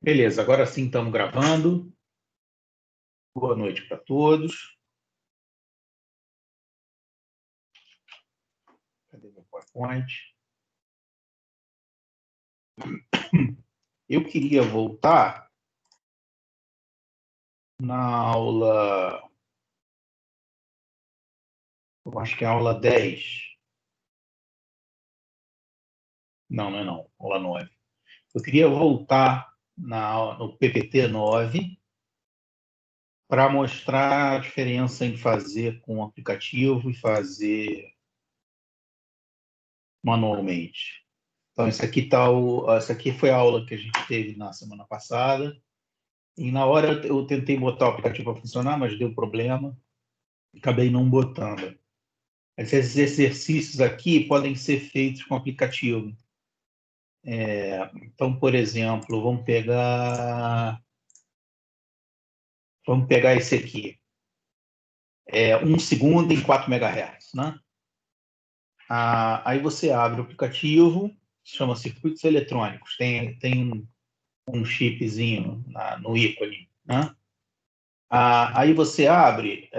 Beleza, agora sim estamos gravando. Boa noite para todos. Cadê meu PowerPoint? Eu queria voltar na aula, eu acho que é a aula 10. Não, não é não, aula 9. Eu queria voltar no PPT 9 para mostrar a diferença em fazer com o aplicativo e fazer manualmente. Então, essa aqui foi a aula que a gente teve na semana passada. E na hora eu tentei botar o aplicativo para funcionar, mas deu problema. Acabei não botando. Esses exercícios aqui podem ser feitos com aplicativo. Então, por exemplo, vamos pegar esse aqui. 1 segundo em 4 MHz, né? Aí você abre o aplicativo, chama circuitos eletrônicos, tem um chipzinho no ícone, né? Aí você abre,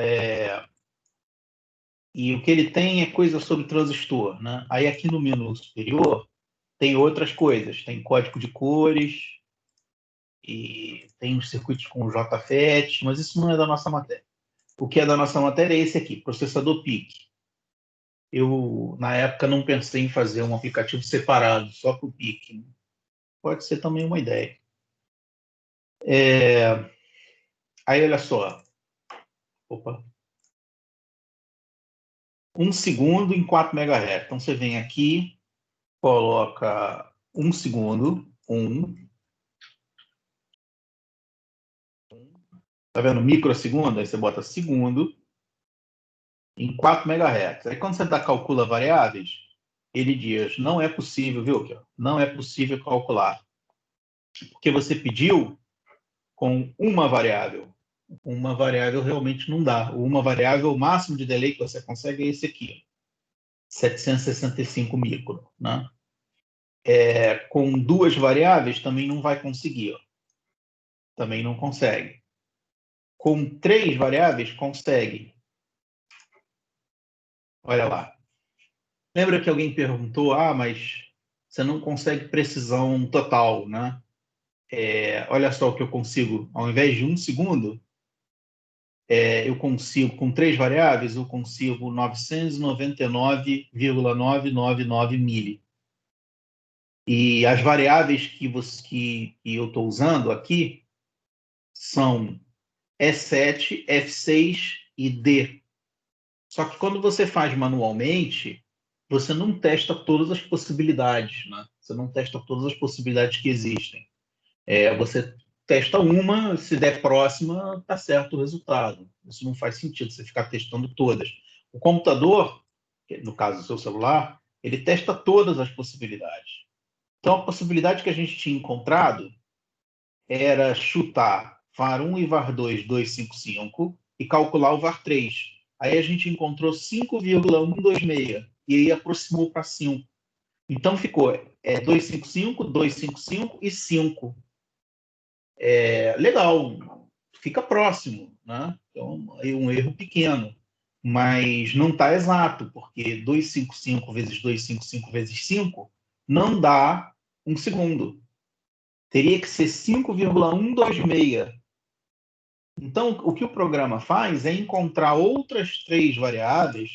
e o que ele tem é coisa sobre transistor, né? Aí aqui no menu superior tem outras coisas, tem código de cores e tem os circuitos com JFET, mas isso não é da nossa matéria. O que é da nossa matéria é esse aqui, processador PIC. Eu, na época, não pensei em fazer um aplicativo separado, só para o PIC. Pode ser também uma ideia. Aí, olha só. Opa. 1 segundo em 4 MHz. Então, você vem aqui, coloca 1 segundo, 1. Tá vendo? Microsegundo, aí você bota segundo em 4 MHz. Aí quando você calcula variáveis, ele diz, não é possível, viu? Não é possível calcular. Porque você pediu com uma variável. Uma variável realmente não dá. Uma variável, o máximo de delay que você consegue é esse aqui, 765 micro, né? Com duas variáveis também não vai conseguir. Também não consegue. Com 3 variáveis, consegue. Olha lá. Lembra que alguém perguntou, mas você não consegue precisão total, né? Olha só o que eu consigo. Ao invés de 1 segundo, eu consigo, com 3 variáveis, eu consigo 999,999 mili. E as variáveis que eu estou usando aqui são E7, F6 e D. Só que quando você faz manualmente, você não testa todas as possibilidades, né? Você não testa todas as possibilidades que existem. Você testa uma, se der próxima, está certo o resultado. Isso não faz sentido, você ficar testando todas. O computador, no caso do seu celular, ele testa todas as possibilidades. Então, a possibilidade que a gente tinha encontrado era chutar var1 e var2 255 e calcular o var3. Aí a gente encontrou 5,126 e aí aproximou para 5. Então ficou 255, 255 e 5. Legal, fica próximo, né? Então, é um erro pequeno, mas não está exato, porque 255 vezes 255 vezes 5 não dá 1 segundo. Teria que ser 5,126. Então, o que o programa faz é encontrar outras 3 variáveis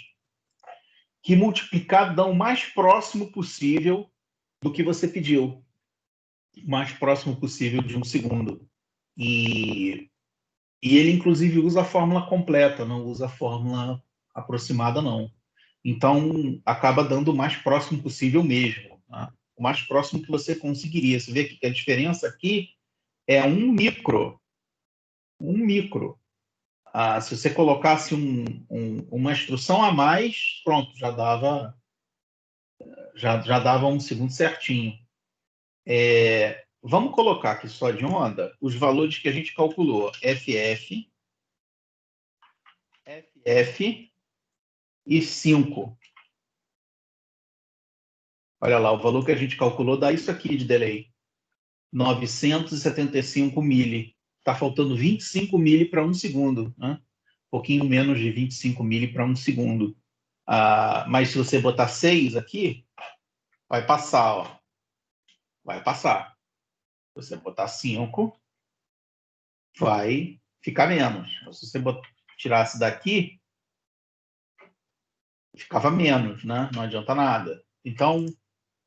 que multiplicar dão o mais próximo possível do que você pediu. O mais próximo possível de 1 segundo. E ele, inclusive, usa a fórmula completa, não usa a fórmula aproximada, não. Então, acaba dando o mais próximo possível mesmo. Tá? O mais próximo que você conseguiria. Você vê que a diferença aqui é 1 micro. 1 micro. Se você colocasse uma instrução a mais, pronto, já dava 1 segundo certinho. Vamos colocar aqui só de onda os valores que a gente calculou. FF e 5. Olha lá, o valor que a gente calculou dá isso aqui de delay. 975 mili. Está faltando 25 mili para 1 segundo, né? Um pouquinho menos de 25 mili para 1 segundo. Mas se você botar 6 aqui, vai passar, ó. Vai passar. Se você botar 5, vai ficar menos. Se você tirasse daqui, ficava menos, né? Não adianta nada. Então,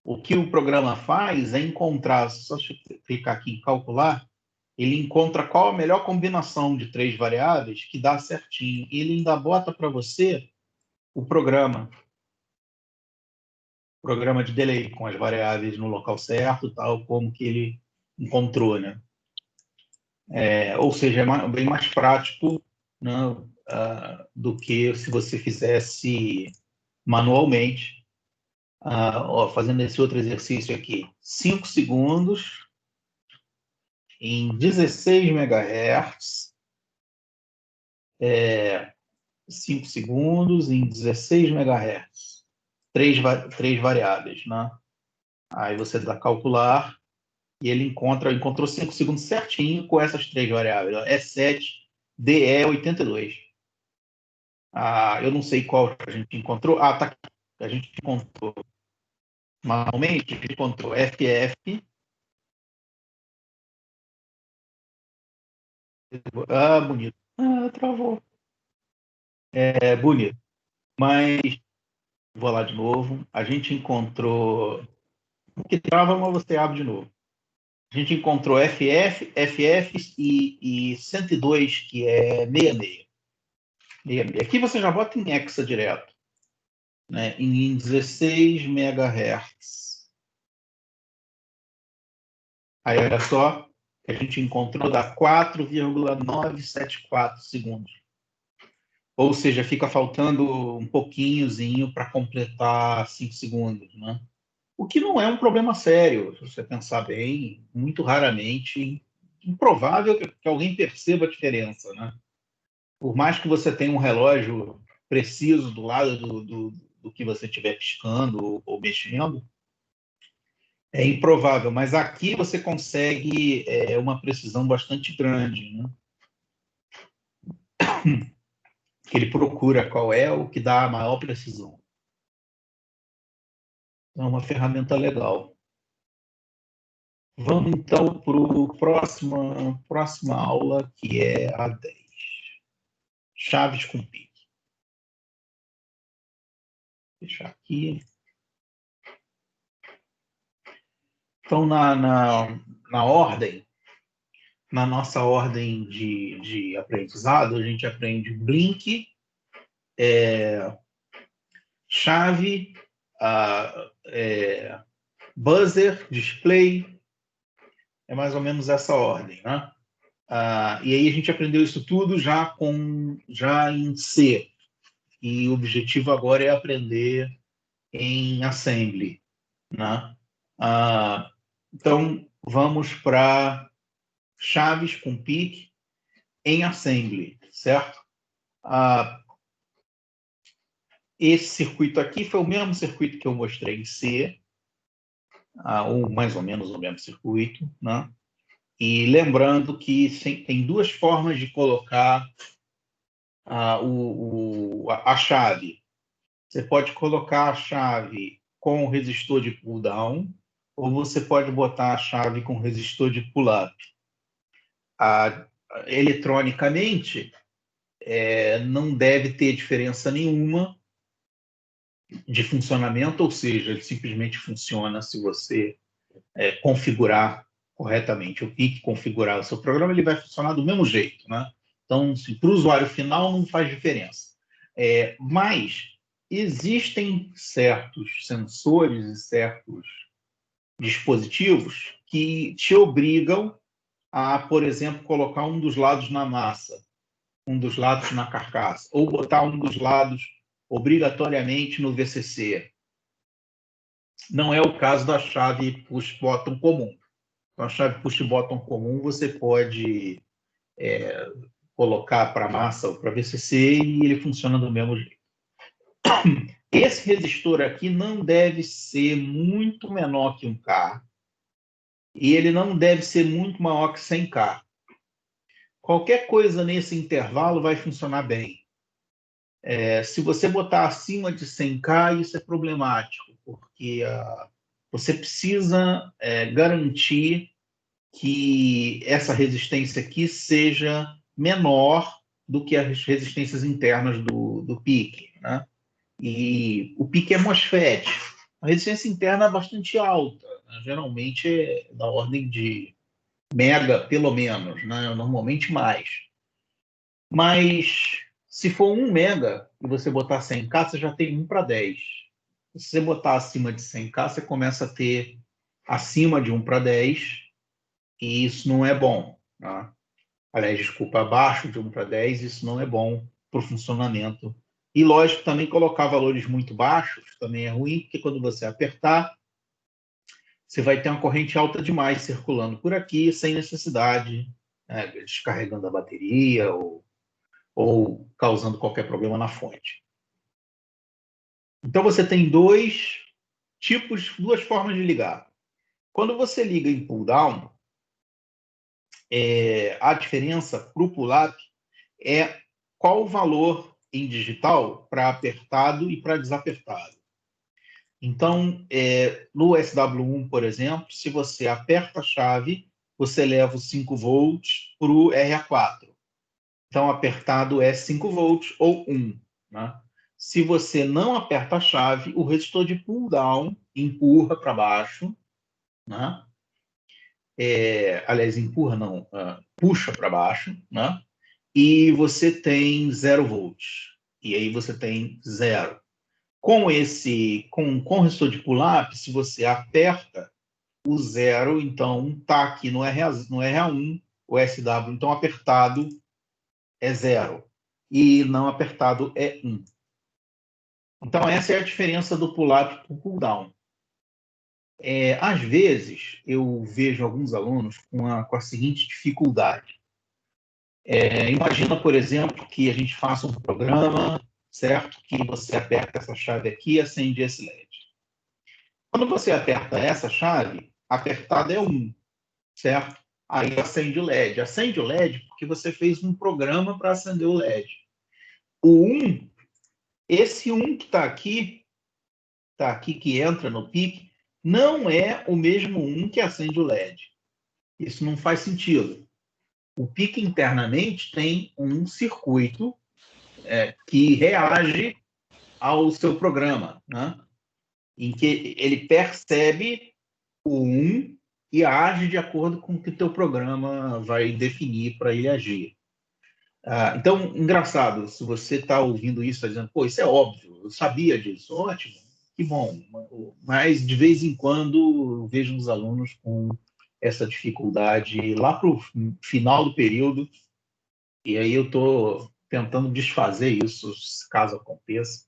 o que o programa faz é encontrar, só clicar aqui em calcular, ele encontra qual a melhor combinação de 3 variáveis que dá certinho. E ele ainda bota para você o programa de delay, com as variáveis no local certo, tal como que ele encontrou, né? Ou seja, é bem mais prático, né, do que se você fizesse manualmente. Fazendo esse outro exercício aqui. 5 segundos em 16 MHz. 5 segundos em 16 MHz. Três variáveis, né? Aí você dá calcular e ele encontrou 5 segundos certinho com essas 3 variáveis. E7, DE82. Eu não sei qual a gente encontrou. Tá aqui. A gente encontrou manualmente, a gente encontrou FF. Bonito. Travou. Bonito. Mas, vou lá de novo. A gente encontrou. O que trava, mas você abre de novo. A gente encontrou FF, FF e 102, que é 66. Aqui você já bota em hexa direto, né? Em 16 MHz. Aí, olha só, que a gente encontrou dá 4,974 segundos. Ou seja, fica faltando um pouquinhozinho para completar 5 segundos, né? O que não é um problema sério, se você pensar bem, muito raramente, improvável que alguém perceba a diferença, né? Por mais que você tenha um relógio preciso do lado do que você estiver piscando ou mexendo, é improvável, mas aqui você consegue uma precisão bastante grande, né? Ele procura qual é o que dá a maior precisão. É uma ferramenta legal. Vamos então para a próxima aula, que é a 10. Chaves com pique. Vou deixar aqui. Então, na ordem, na nossa ordem de aprendizado, a gente aprende blink, chave, buzzer, display, é mais ou menos essa ordem, né? E aí a gente aprendeu isso tudo já em C. E o objetivo agora é aprender em assembly, né? Então, vamos para chaves com PIC em assembly, certo? Esse circuito aqui foi o mesmo circuito que eu mostrei em C, ou mais ou menos o mesmo circuito, né? E lembrando que tem duas formas de colocar a chave. Você pode colocar a chave com o resistor de pull down, ou você pode botar a chave com resistor de pull up. Eletronicamente, não deve ter diferença nenhuma de funcionamento, ou seja, ele simplesmente funciona se você configurar corretamente o PIC, configurar o seu programa, ele vai funcionar do mesmo jeito, né? Então, para o usuário final, não faz diferença. Mas existem certos sensores e certos dispositivos que te obrigam a, por exemplo, colocar um dos lados na massa, um dos lados na carcaça, ou botar um dos lados obrigatoriamente no VCC. Não é o caso da chave push-button comum. Com a chave push-button comum, você pode colocar para massa ou para VCC e ele funciona do mesmo jeito. Esse resistor aqui não deve ser muito menor que um K e ele não deve ser muito maior que 100K. Qualquer coisa nesse intervalo vai funcionar bem. Se você botar acima de 100K, isso é problemático, porque você precisa garantir que essa resistência aqui seja menor do que as resistências internas do PIC, né? E o PIC é MOSFET. A resistência interna é bastante alta, né? Geralmente é da ordem de mega, pelo menos, né? Normalmente mais. Mas se for 1 mega e você botar 100K, você já tem 1 para 10. Se você botar acima de 100K, você começa a ter acima de 1 para 10, e isso não é bom, tá? Aliás, desculpa, abaixo de 1 para 10, isso não é bom para o funcionamento. E, lógico, também colocar valores muito baixos também é ruim, porque quando você apertar, você vai ter uma corrente alta demais circulando por aqui, sem necessidade, né, descarregando a bateria ou causando qualquer problema na fonte. Então, você tem duas formas de ligar. Quando você liga em pull-down, a diferença para o pull-up é qual o valor em digital para apertado e para desapertado. Então, no SW1, por exemplo, se você aperta a chave, você leva os 5 volts para o RA4. Então, apertado é 5 volts ou 1. Né? Se você não aperta a chave, o resistor de pull-down empurra para baixo, né? Aliás, empurra não, puxa para baixo, né? E você tem 0 volts. E aí você tem 0. Com o resistor de pull-up, se você aperta o 0, então está aqui no RA1, o SW, então apertado é 0 e não apertado é 1. Então essa é a diferença do pull-up para o pull-down. Às vezes eu vejo alguns alunos com a seguinte dificuldade. Imagina, por exemplo, que a gente faça um programa, certo? Que você aperta essa chave aqui e acende esse LED. Quando você aperta essa chave, apertada é 1, certo? Aí acende o LED. Acende o LED porque você fez um programa para acender o LED. O 1, esse 1 que está aqui, que entra no PIC, não é o mesmo 1 que acende o LED. Isso não faz sentido. O PIC internamente tem um circuito que reage ao seu programa, né? Em que ele percebe o 1 e age de acordo com o que o teu programa vai definir para ele agir. Então, engraçado, se você está ouvindo isso, está dizendo, pô, isso é óbvio, eu sabia disso, ótimo, que bom. Mas, de vez em quando, eu vejo uns alunos com essa dificuldade lá para o final do período, e aí eu estou tentando desfazer isso, caso aconteça,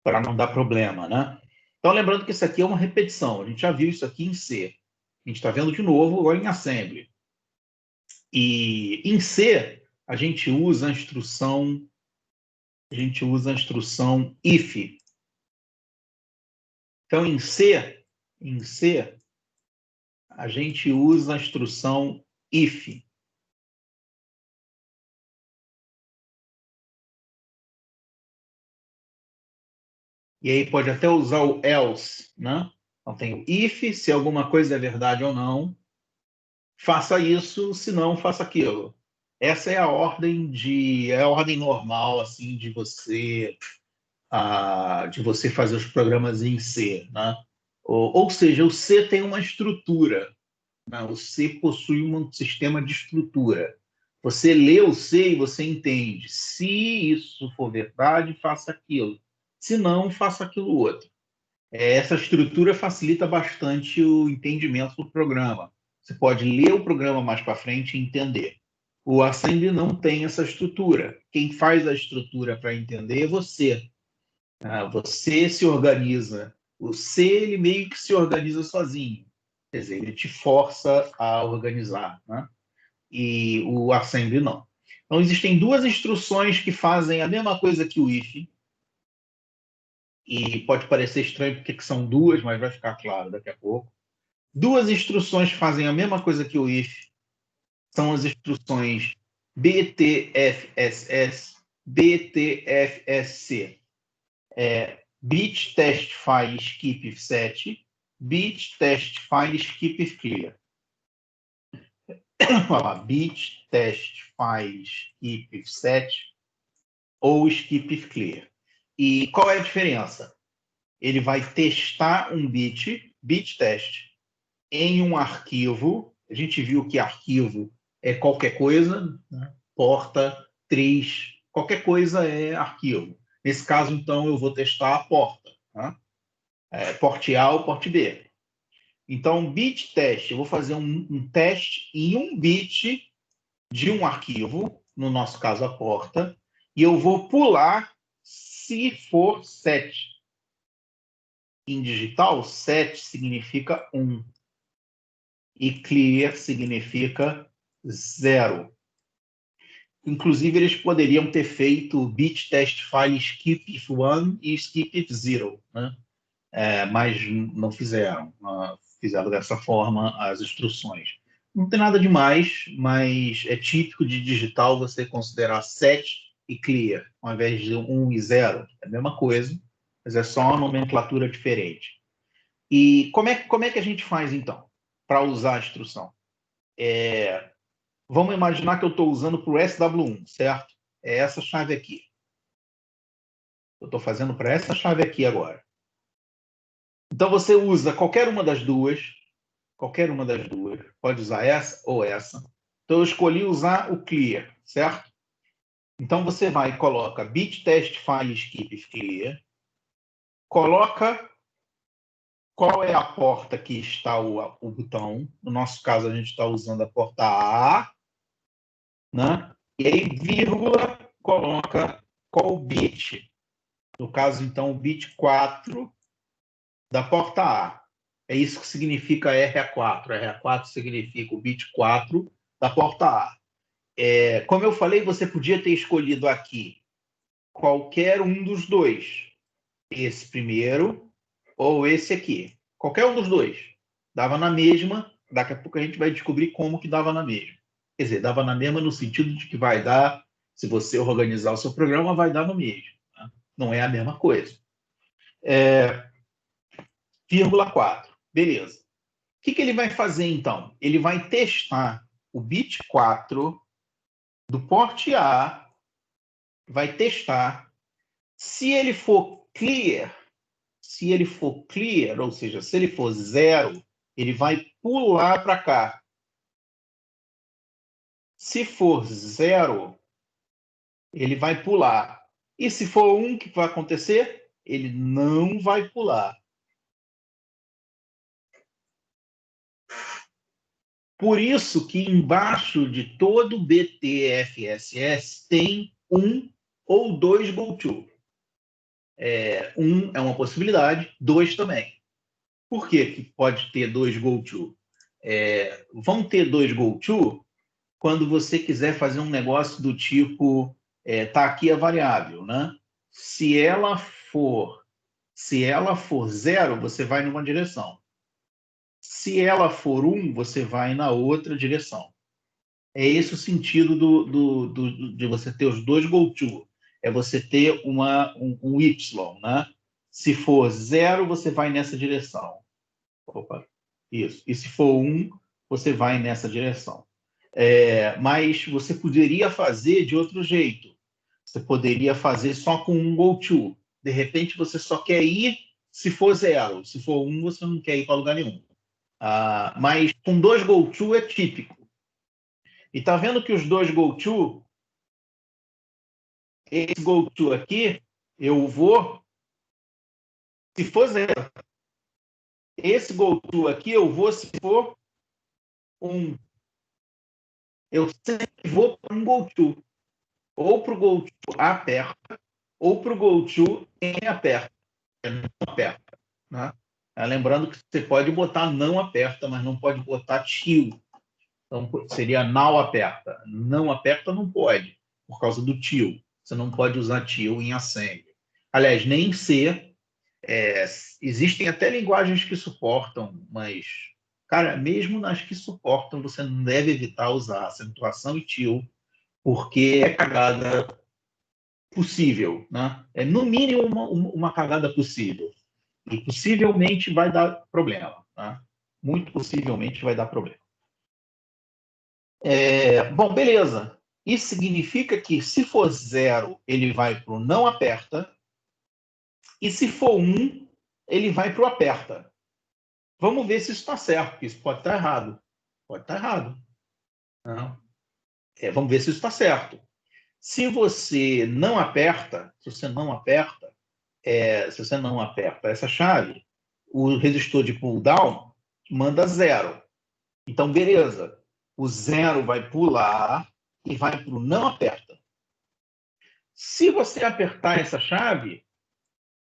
para não dar problema, né? Então, lembrando que isso aqui é uma repetição. A gente já viu isso aqui em C. A gente está vendo de novo agora em Assembly. E em C, a gente usa a instrução if. Então, em C, a gente usa a instrução if. E aí pode até usar o else, né? Então tem o if, se alguma coisa é verdade ou não, faça isso, se não, faça aquilo. Essa é a ordem normal assim de você fazer os programas em C, né? Ou seja, o C tem uma estrutura, né? O C possui um sistema de estrutura. Você lê o C e você entende. Se isso for verdade, faça aquilo. Se não, faça aquilo outro. Essa estrutura facilita bastante o entendimento do programa. Você pode ler o programa mais para frente e entender. O Assembly não tem essa estrutura. Quem faz a estrutura para entender é você. Você se organiza. O C, ele meio que se organiza sozinho. Quer dizer, ele te força a organizar, né? E o Assembly não. Então, existem duas instruções que fazem a mesma coisa que o if, e pode parecer estranho porque são duas, mas vai ficar claro daqui a pouco. Duas instruções fazem a mesma coisa que o if. São as instruções BTFSS, BTFSC. Bit test file skip if set, bit test file skip if clear. Vamos lá, bit test file skip if set ou skip if clear. E qual é a diferença? Ele vai testar um bit test, em um arquivo. A gente viu que arquivo é qualquer coisa, né? Porta, triz, qualquer coisa é arquivo. Nesse caso, então, eu vou testar a porta, né? Porte A ou porte B. Então, bit teste, eu vou fazer um teste em um bit de um arquivo, no nosso caso a porta, e eu vou pular se for 7. Em digital, 7 significa 1 e clear significa 0. Inclusive, eles poderiam ter feito bit test file skip if 1 e skip if 0, né? Mas não fizeram. Fizeram dessa forma as instruções. Não tem nada demais, mas é típico de digital você considerar set e clear, ao invés de 1 e 0. É a mesma coisa, mas é só uma nomenclatura diferente. E como é que a gente faz, então, para usar a instrução? Vamos imaginar que eu estou usando para o SW1, certo? É essa chave aqui. Eu estou fazendo para essa chave aqui agora. Então, você usa qualquer uma das duas, pode usar essa ou essa. Então, eu escolhi usar o clear, certo? Então, você vai e coloca bit test file skip if clear, coloca qual é a porta que está o botão. No nosso caso, a gente está usando a porta A, né? E aí, vírgula, coloca qual bit. No caso, então, o bit 4 da porta A. É isso que significa RA4. RA4 significa o bit 4 da porta A. Como eu falei, você podia ter escolhido aqui qualquer um dos dois. Esse primeiro ou esse aqui. Qualquer um dos dois. Dava na mesma. Daqui a pouco a gente vai descobrir como que dava na mesma. Quer dizer, dava na mesma no sentido de que vai dar, se você organizar o seu programa, vai dar no mesmo. Tá? Não é a mesma coisa. Vírgula 4. Beleza. O que ele vai fazer, então? Ele vai testar o bit 4 do porte A, vai testar. Se ele for clear, ou seja, se ele for 0, ele vai pular para cá. Se for 0, ele vai pular. E se for 1, o que vai acontecer? Ele não vai pular. Por isso que embaixo de todo BTFSS tem um ou dois GoTo. Um é uma possibilidade, 2 também. Por que pode ter 2 GoTo? Vão ter 2 GoTo quando você quiser fazer um negócio do tipo, tá aqui a variável, né? Se ela for 0, você vai numa direção. Se ela for 1, você vai na outra direção. É esse o sentido de você ter os dois GoTo. É você ter um Y, né? Se for 0, você vai nessa direção. Opa, isso. E se for 1, você vai nessa direção. Mas você poderia fazer de outro jeito. Você poderia fazer só com um GoTo. De repente, você só quer ir se for 0. Se for 1, você não quer ir para lugar nenhum. Mas com 2 GoTo é típico. E tá vendo que os dois GoTo, esse GoTo aqui, eu vou, se for 0. Esse GoTo aqui, eu vou se for 1. Eu sempre vou para um GoTo. Ou para o GoTo aperta, ou para o GoTo em aperta. Não aperta. Né? Lembrando que você pode botar não aperta, mas não pode botar tio. Então, seria não aperta. Não aperta não pode, por causa do tio. Você não pode usar tio em assembly. Aliás, nem C. Existem até linguagens que suportam, mas Cara, mesmo nas que suportam, você não deve evitar usar acentuação e til, porque é cagada possível, né? É no mínimo uma cagada possível. E possivelmente vai dar problema, né? Muito possivelmente vai dar problema. Bom, beleza. Isso significa que se for 0, ele vai para o não aperta, e se for 1, ele vai para o aperta. Vamos ver se isso está certo, porque isso pode estar errado. Pode estar errado. Não. Vamos ver se isso está certo. Se você não aperta, se você não aperta essa chave, o resistor de pull down manda 0. Então, beleza. O 0 vai pular e vai para o não aperta. Se você apertar essa chave,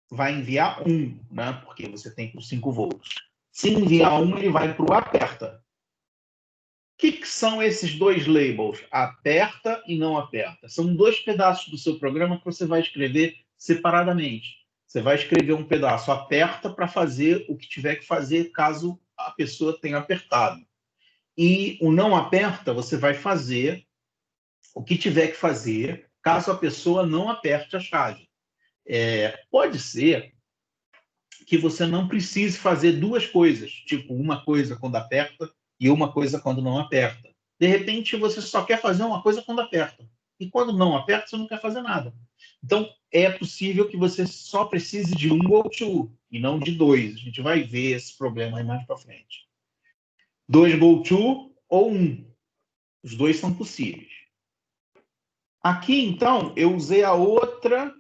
vai enviar 1, né? Porque você tem por 5 volts. Se enviar 1, ele vai para o aperta. O que são esses dois labels? Aperta e não aperta. São dois pedaços do seu programa que você vai escrever separadamente. Você vai escrever um pedaço aperta para fazer o que tiver que fazer caso a pessoa tenha apertado. E o não aperta, você vai fazer o que tiver que fazer caso a pessoa não aperte a chave. Pode ser que você não precise fazer duas coisas, tipo uma coisa quando aperta e uma coisa quando não aperta. De repente, você só quer fazer uma coisa quando aperta. E quando não aperta, você não quer fazer nada. Então, é possível que você só precise de um go to e não de dois. A gente vai ver esse problema aí mais para frente. 2 go to ou 1. Os dois são possíveis. Aqui, então, eu usei a outra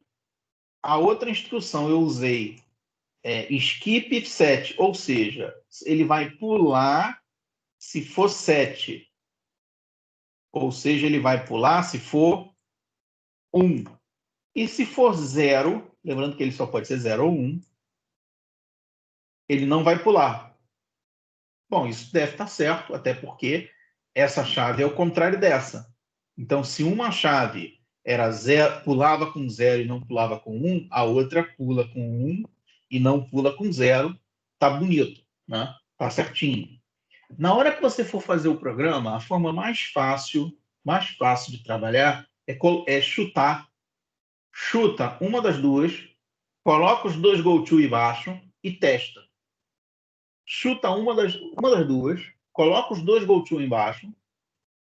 instrução. Eu usei skip set, ou seja, ele vai pular se for 7. Ou seja, ele vai pular se for 1. E se for 0, lembrando que ele só pode ser 0 ou 1, ele não vai pular. Bom, isso deve estar certo, até porque essa chave é o contrário dessa. Então, se uma chave era 0, pulava com 0 e não pulava com 1, a outra pula com 1 e não pula com 0. Tá bonito, né? Tá certinho. Na hora que você for fazer o programa, a forma mais fácil de trabalhar é chutar. Chuta uma das duas, coloca os dois go-to embaixo e testa. Chuta uma das duas, coloca os dois go-to embaixo,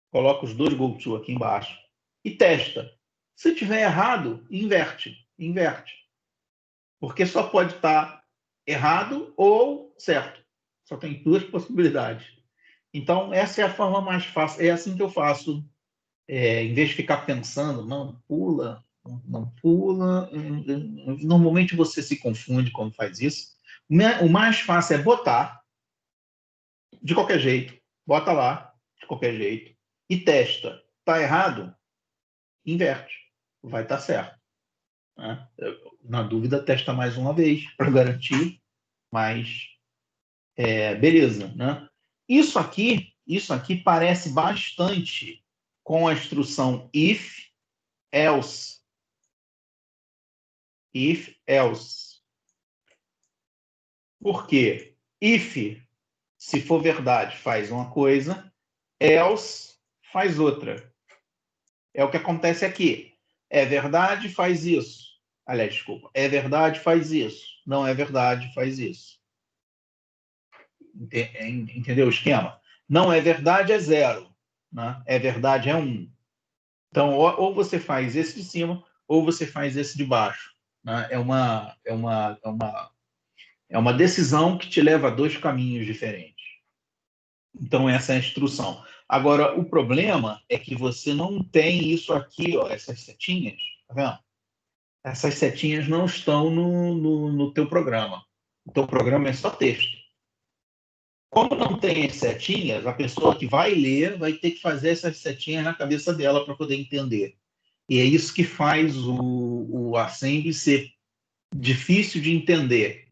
coloca os dois go-to aqui embaixo e testa. Se tiver errado, inverte. Porque só pode estar errado ou certo. Só tem duas possibilidades. Então, essa é a forma mais fácil. É assim que eu faço. Em vez de ficar pensando, não pula, não pula. Normalmente você se confunde quando faz isso. O mais fácil é botar de qualquer jeito. Bota lá, de qualquer jeito. E testa. Está errado? Inverte. Vai estar certo. Né? Na dúvida, testa mais uma vez para garantir. Mas, beleza. Né? Isso aqui parece bastante com a instrução if, else. If, else. Por quê? If, se for verdade, faz uma coisa, else faz outra. É o que acontece aqui. É verdade, faz isso. Aliás, desculpa. É verdade, faz isso. Não é verdade, faz isso. Entendeu o esquema? Não é verdade, é 0. Né? É verdade, é 1. Então, ou você faz esse de cima, ou você faz esse de baixo. Né? É uma decisão que te leva a dois caminhos diferentes. Então, essa é a instrução. Agora, o problema é que você não tem isso aqui, ó, essas setinhas, tá vendo? Essas setinhas não estão no teu programa. O teu programa é só texto. Como não tem as setinhas, a pessoa que vai ler vai ter que fazer essas setinhas na cabeça dela para poder entender. E é isso que faz o assembly ser difícil de entender.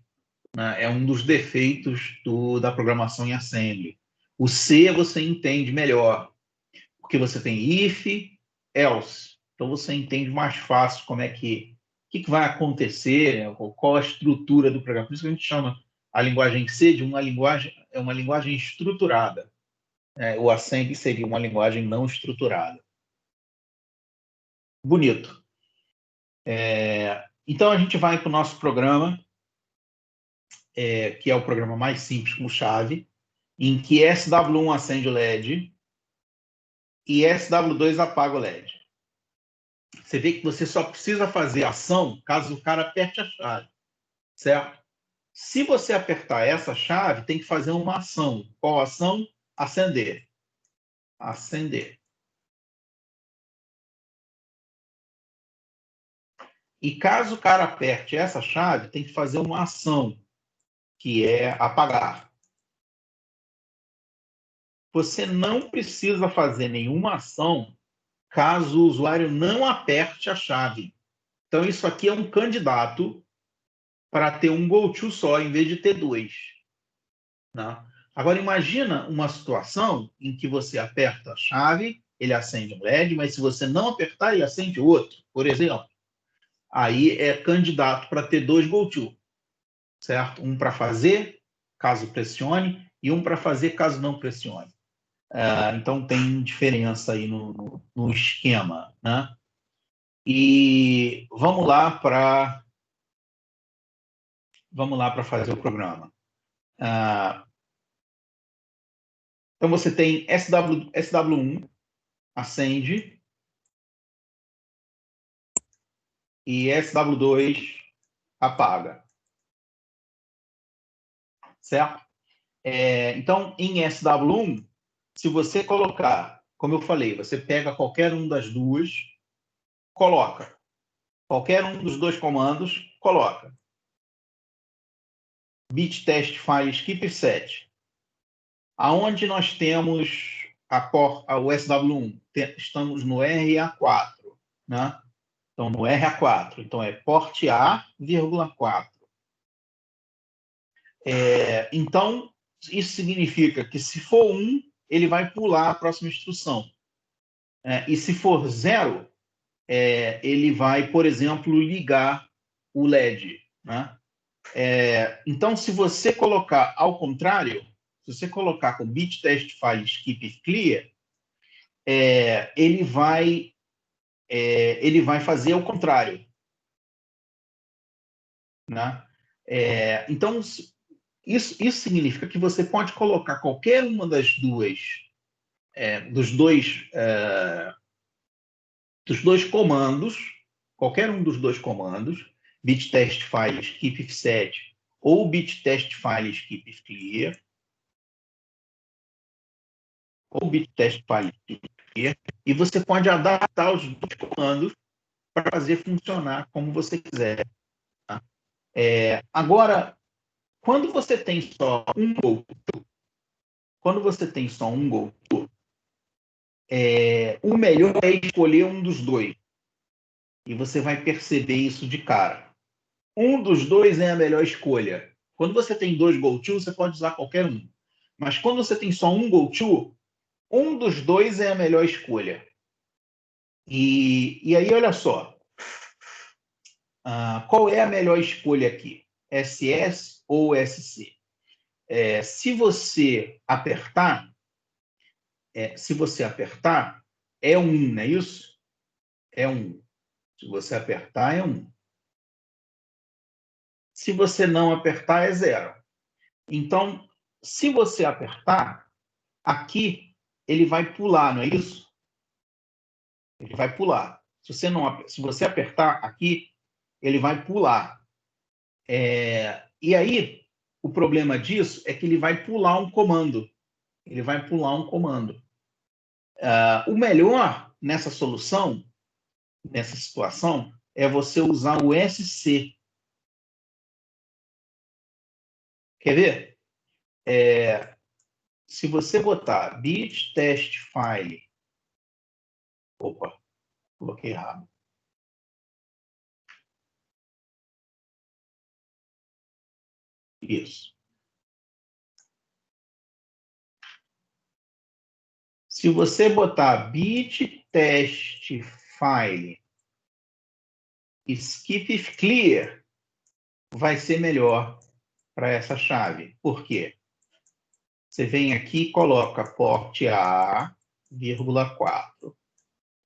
Né? É um dos defeitos da programação em assembly. O C você entende melhor, porque você tem if, else. Então você entende mais fácil como é que vai acontecer, qual a estrutura do programa. Por isso que a gente chama a linguagem C de uma linguagem é uma linguagem estruturada. O Assembly seria uma linguagem não estruturada. Bonito. Então, a gente vai para o nosso programa, que é o programa mais simples com chave, em que SW1 acende o LED e SW2 apaga o LED. Você vê que você só precisa fazer ação caso o cara aperte a chave, certo? Se você apertar essa chave, tem que fazer uma ação. Qual ação? Acender. Acender. E caso o cara aperte essa chave, tem que fazer uma ação, que é apagar. Você não precisa fazer nenhuma ação caso o usuário não aperte a chave. Então, isso aqui é um candidato para ter um go-to só, em vez de ter dois. Né? Agora, imagina uma situação em que você aperta a chave, ele acende um LED, mas se você não apertar, ele acende outro, por exemplo. Aí é candidato para ter dois go-to, certo? Um para fazer, caso pressione, e um para fazer, caso não pressione. Então, tem diferença aí no esquema, né? E vamos lá para fazer o programa. Então, você tem SW1, acende, e SW2, apaga. Certo? Então, em SW1, se você colocar, como eu falei, você pega qualquer um das duas, coloca. Qualquer um dos dois comandos, coloca. Bit test file skip set. Aonde nós temos o SW1? Estamos no RA4, né? Então, no RA4. Então, é port A,4. Então, isso significa que se for 1, ele vai pular a próxima instrução. E se for 0, ele vai, por exemplo, ligar o LED. Né? Então, se você colocar ao contrário, se você colocar com bit test file skip clear, ele vai fazer o contrário. Né? Então, isso significa que você pode colocar qualquer uma das duas, dos dois comandos, qualquer um dos dois comandos, bit test file skip set ou bit test file skip clear, ou bit test file skip clear, e você pode adaptar os dois comandos para fazer funcionar como você quiser. Tá? Agora, quando você tem só um go-to, o melhor é escolher um dos dois. E você vai perceber isso de cara. Um dos dois é a melhor escolha. Quando você tem dois go-to, você pode usar qualquer um. Mas quando você tem só um go-to, um dos dois é a melhor escolha. E aí, olha só. Qual é a melhor escolha aqui? SS ou SC? Se você apertar, é 1, não é isso? É 1. Se você apertar, é 1. Se você não apertar, é 0. Então, se você apertar, aqui ele vai pular, não é isso? Ele vai pular. Se você apertar aqui, ele vai pular. E aí, o problema disso é que ele vai pular um comando. Ele vai pular um comando. O melhor nessa solução, nessa situação, é você usar o SC. Quer ver? Se você botar bit test file. Opa, coloquei errado. Isso. Se você botar bit test file skip clear, vai ser melhor para essa chave. Por quê? Você vem aqui e coloca porte A, vírgula 4.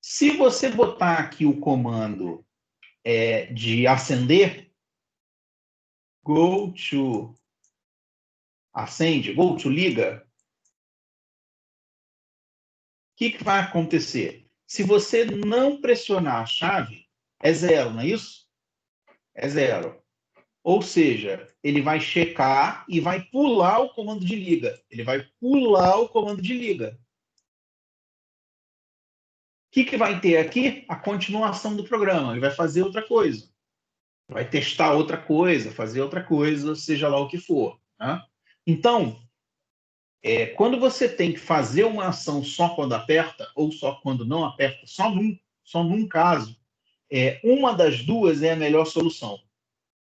Se você botar aqui o comando de acender, go to acende, go to liga, o que vai acontecer? Se você não pressionar a chave, é 0, não é isso? É 0. Ou seja, ele vai checar e vai pular o comando de liga. Ele vai pular o comando de liga. O que vai ter aqui? A continuação do programa. Ele vai fazer outra coisa. Vai testar outra coisa, fazer outra coisa, seja lá o que for. Né? Então, quando você tem que fazer uma ação só quando aperta, ou só quando não aperta, só num caso, uma das duas é a melhor solução.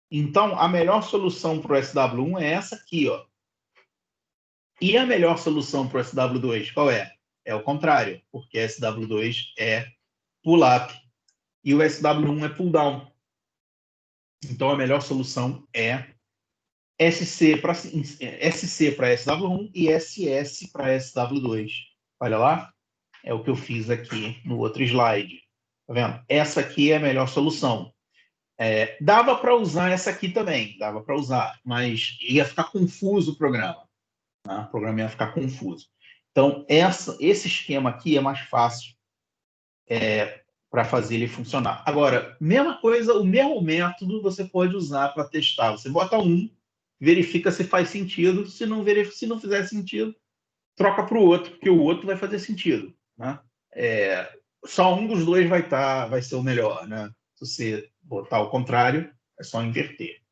Então, a melhor solução para o SW1 é essa aqui, ó. E a melhor solução para o SW2, qual é? É o contrário, porque SW2 é pull-up e o SW1 é pull-down. Então, a melhor solução é SC para SW1 e SS para SW2. Olha lá, é o que eu fiz aqui no outro slide. Tá vendo? Essa aqui é a melhor solução. Dava para usar essa aqui também, dava para usar, mas ia ficar confuso o programa. Né? O programa ia ficar confuso. Então, esse esquema aqui é mais fácil para fazer ele funcionar. Agora, mesma coisa, o mesmo método você pode usar para testar. Você bota um, verifica se faz sentido, se não fizer sentido, troca para o outro, porque o outro vai fazer sentido. Né? Só um dos dois vai ser o melhor. Né? Se você botar o contrário, é só inverter.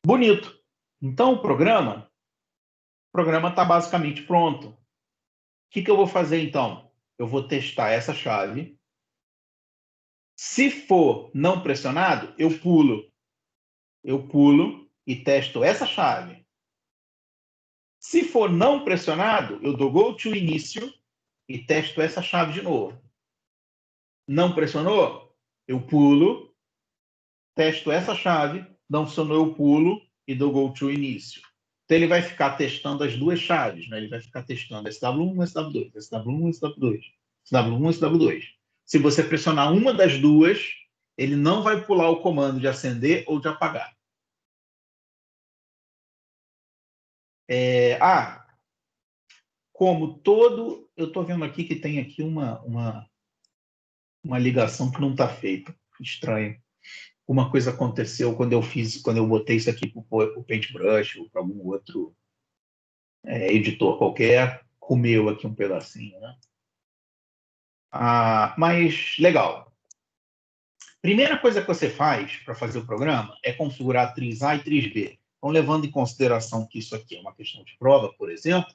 Bonito. Então, o programa está basicamente pronto. O que eu vou fazer, então? Eu vou testar essa chave. Se for não pressionado, eu pulo. Eu pulo e testo essa chave. Se for não pressionado, eu dou go to início e testo essa chave de novo. Não pressionou? Eu pulo, testo essa chave, não funcionou, eu pulo e dou go to início. Então ele vai ficar testando as duas chaves, né? Ele vai ficar testando SW1, SW2, SW1, SW2, SW1, SW2. Se você pressionar uma das duas, ele não vai pular o comando de acender ou de apagar. Como todo... Eu estou vendo aqui que tem aqui uma ligação que não está feita. Estranho. Uma coisa aconteceu quando eu botei isso aqui para o Paintbrush ou para algum outro editor qualquer, comeu aqui um pedacinho, né? Mas legal. Primeira coisa que você faz para fazer o programa é configurar a atriz A e atriz B. Então, levando em consideração que isso aqui é uma questão de prova, por exemplo,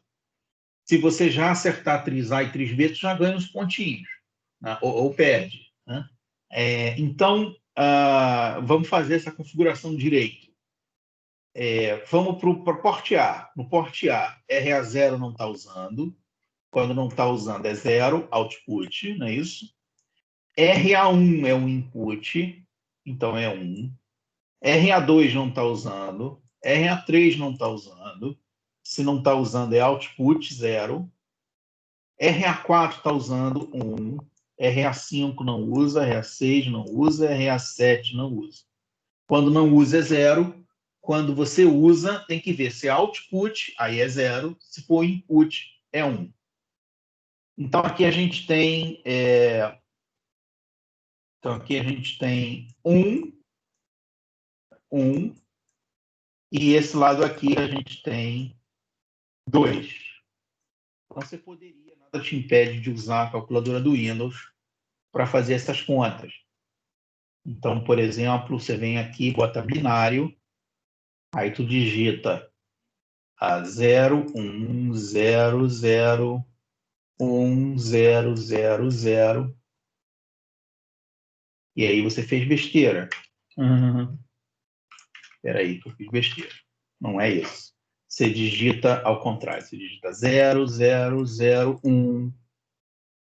se você já acertar a atriz A e atriz B, você já ganha uns pontinhos, né? ou perde. Né? Então, vamos fazer essa configuração direito. Vamos para o porte A. No porte A, RA0 não está usando. Quando não está usando é 0, output, não é isso? RA1 é um input, então é 1. RA2 não está usando. RA3 não está usando. Se não está usando é output, 0. RA4 está usando 1. RA5 não usa, RA6 não usa, RA7 não usa. Quando não usa é 0. Quando você usa, tem que ver se é output, aí é 0. Se for input, é 1. Então, aqui a gente tem... Então, aqui a gente tem 1, e esse lado aqui a gente tem 2. Então, você poderia, nada te impede de usar a calculadora do Windows para fazer essas contas. Então, por exemplo, você vem aqui, bota binário, aí tu digita 0, 1, 0, 0, 1, 0, 0, 0. E aí você fez besteira. Espera aí, que eu fiz besteira. Não é isso. Você digita ao contrário. Você digita 0, 0, 0, 1,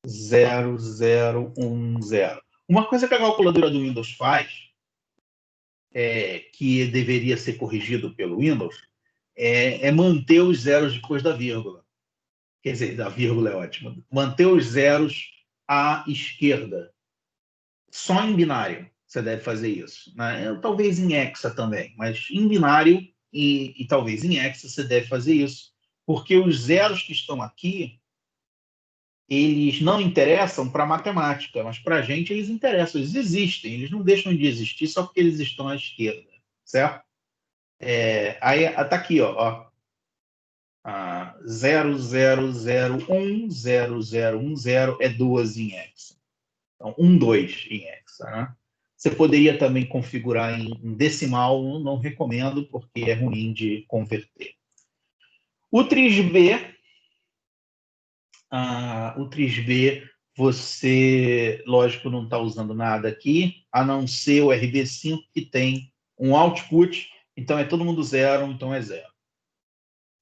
0, 0, 1, 0. Uma coisa que a calculadora do Windows faz, que deveria ser corrigido pelo Windows, é manter os zeros depois da vírgula. Quer dizer, a vírgula é ótima. Manter os zeros à esquerda. Só em binário você deve fazer isso, né? Talvez em hexa também, mas em binário e talvez em hexa você deve fazer isso, porque os zeros que estão aqui, eles não interessam para a matemática, mas para a gente eles interessam, eles existem, eles não deixam de existir só porque eles estão à esquerda, certo? Aí está aqui, ó, 0001, 0010 é 12 em hexa. Então, 12 em hexa, né? Você poderia também configurar em decimal, não recomendo, porque é ruim de converter. O TRIS-B, você, lógico, não está usando nada aqui, a não ser o RB5, que tem um output, então é todo mundo zero, então é zero.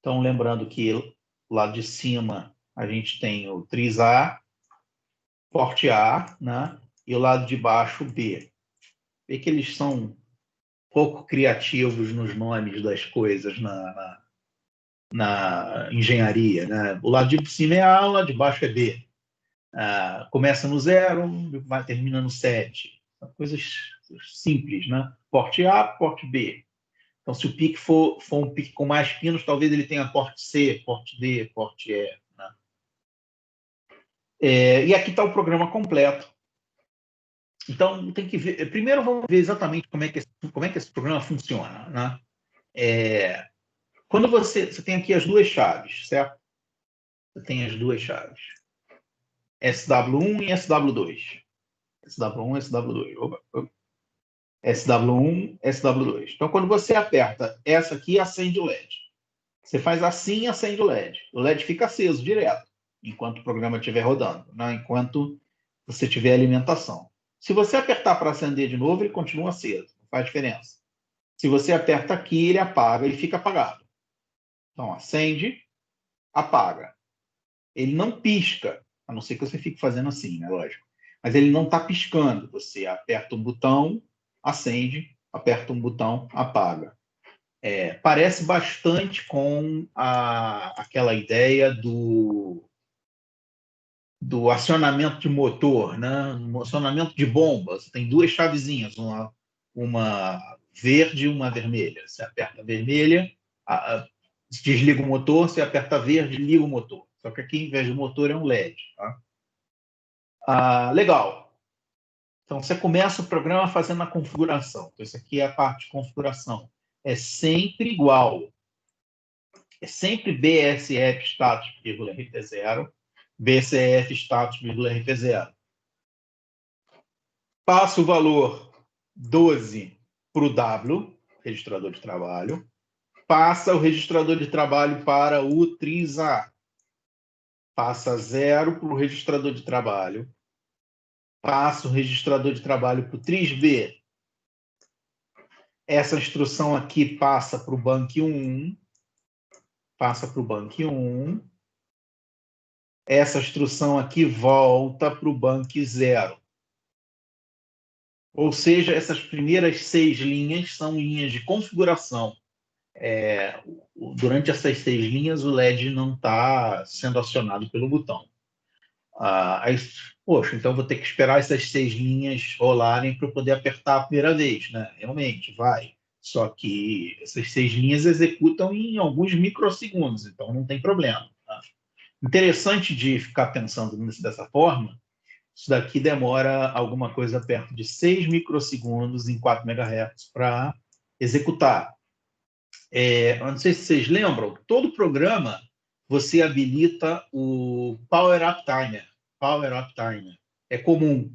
Então, lembrando que lá de cima a gente tem o TRIS-A, porte A, né? E o lado de baixo, B. Vê que eles são pouco criativos nos nomes das coisas na engenharia, né? O lado de cima é A, o lado de baixo é B. Começa no 0, termina no 7. São coisas simples, né? Porte A, porte B. Então, se o pique for um pique com mais pinos, talvez ele tenha porte C, porte D, porte E. Né? E aqui está o programa completo. Então, tem que ver. Primeiro, vamos ver exatamente como é que esse programa funciona. Né? Quando você tem aqui as duas chaves, certo? Você tem as duas chaves. SW1 e SW2. SW1 e SW2. SW1, SW2. Então, quando você aperta essa aqui, acende o LED. Você faz assim, acende o LED. O LED fica aceso direto, enquanto o programa estiver rodando, né? Enquanto você tiver alimentação. Se você apertar para acender de novo, ele continua aceso. Não faz diferença. Se você aperta aqui, ele apaga e fica apagado. Então, acende, apaga. Ele não pisca, a não ser que você fique fazendo assim, né? Lógico. Mas ele não está piscando. Você aperta um botão, acende, aperta um botão, apaga. Parece bastante com aquela ideia do acionamento de motor, né? Um acionamento de bomba. Você tem duas chavezinhas, uma verde e uma vermelha. Você aperta a vermelha, desliga o motor, você aperta a verde, liga o motor. Só que aqui, em vez do motor, é um LED. Tá? Legal. Então, você começa o programa fazendo a configuração. Então, isso aqui é a parte de configuração. É sempre igual. É sempre BSF status, RT0, BCF status, RT0. Passa o valor 12 para o W, registrador de trabalho. Passa o registrador de trabalho para o TRIS-A. Passa 0 para o registrador de trabalho. Passa o registrador de trabalho para o TRIS-B. Essa instrução aqui passa para o Bank 1. Passa para o Bank 1. Essa instrução aqui volta para o Bank 0. Ou seja, essas primeiras 6 linhas são linhas de configuração. Durante essas 6 linhas, o LED não está sendo acionado pelo botão. Poxa, então vou ter que esperar essas 6 linhas rolarem para eu poder apertar a primeira vez, né? Realmente, vai. Só que essas 6 linhas executam em alguns microsegundos, então não tem problema. Tá? Interessante de ficar pensando nisso dessa forma, isso daqui demora alguma coisa perto de 6 microsegundos em 4 MHz para executar. Eu não sei se vocês lembram, todo programa você habilita o Power Up Timer. Power Up Timer. É comum.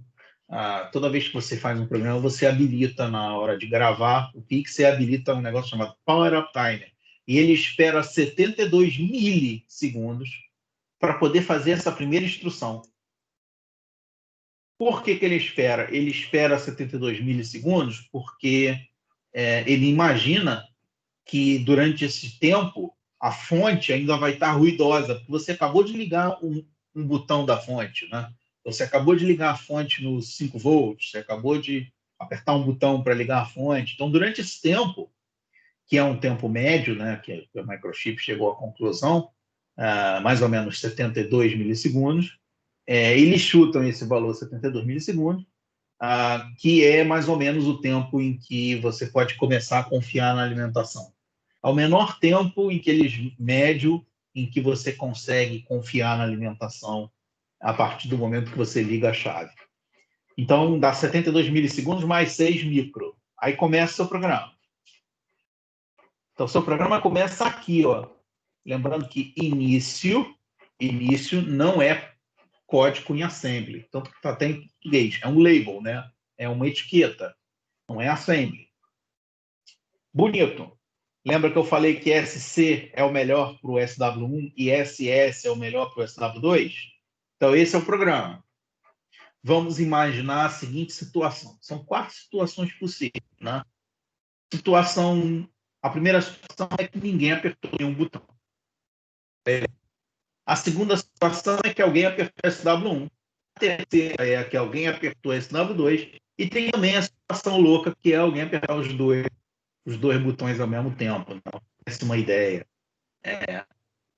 Toda vez que você faz um programa, você habilita na hora de gravar o PIC, você habilita um negócio chamado Power Up Timer. E ele espera 72 milissegundos para poder fazer essa primeira instrução. Por que ele espera? Ele espera 72 milissegundos porque ele imagina que durante esse tempo a fonte ainda vai estar ruidosa, porque você acabou de ligar um botão da fonte, né? Você acabou de ligar a fonte no 5 volts, você acabou de apertar um botão para ligar a fonte. Então, durante esse tempo, que é um tempo médio, né, que o microchip chegou à conclusão, mais ou menos 72 milissegundos. Eles chutam esse valor 72 milissegundos, que é mais ou menos o tempo em que você pode começar a confiar na alimentação. Ao menor tempo em que eles médio em que você consegue confiar na alimentação a partir do momento que você liga a chave. Então, dá 72 milissegundos mais 6 micro. Aí começa o seu programa. Então, o seu programa começa aqui, ó. Lembrando que início não é código em assembly. Então, está até em português. É um label, né? É uma etiqueta. Não é assembly. Bonito. Lembra que eu falei que SC é o melhor para o SW1 e SS é o melhor para o SW2? Então, esse é o programa. Vamos imaginar a seguinte situação. São 4 situações possíveis, né? A primeira situação é que ninguém apertou nenhum botão. A segunda situação é que alguém apertou SW1. A terceira é que alguém apertou SW2. E tem também a situação louca, que é alguém apertar os dois botões ao mesmo tempo. Não parece uma ideia.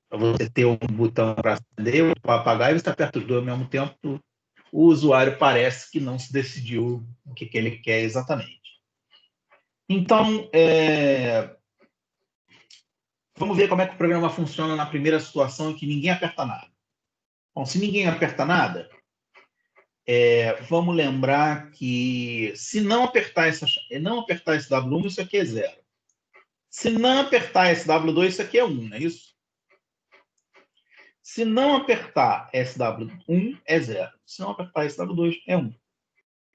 Para você ter um botão para acender, outro para apagar, e você aperta os dois ao mesmo tempo, o usuário parece que não se decidiu o que ele quer exatamente. Então, vamos ver como é que o programa funciona na primeira situação em que ninguém aperta nada. Bom, se ninguém aperta nada, vamos lembrar que se não apertar esse W1, isso aqui é 0. Se não apertar esse W2, isso aqui é 1, não é isso? Se não apertar SW1, é 0. Se não apertar SW2, é 1.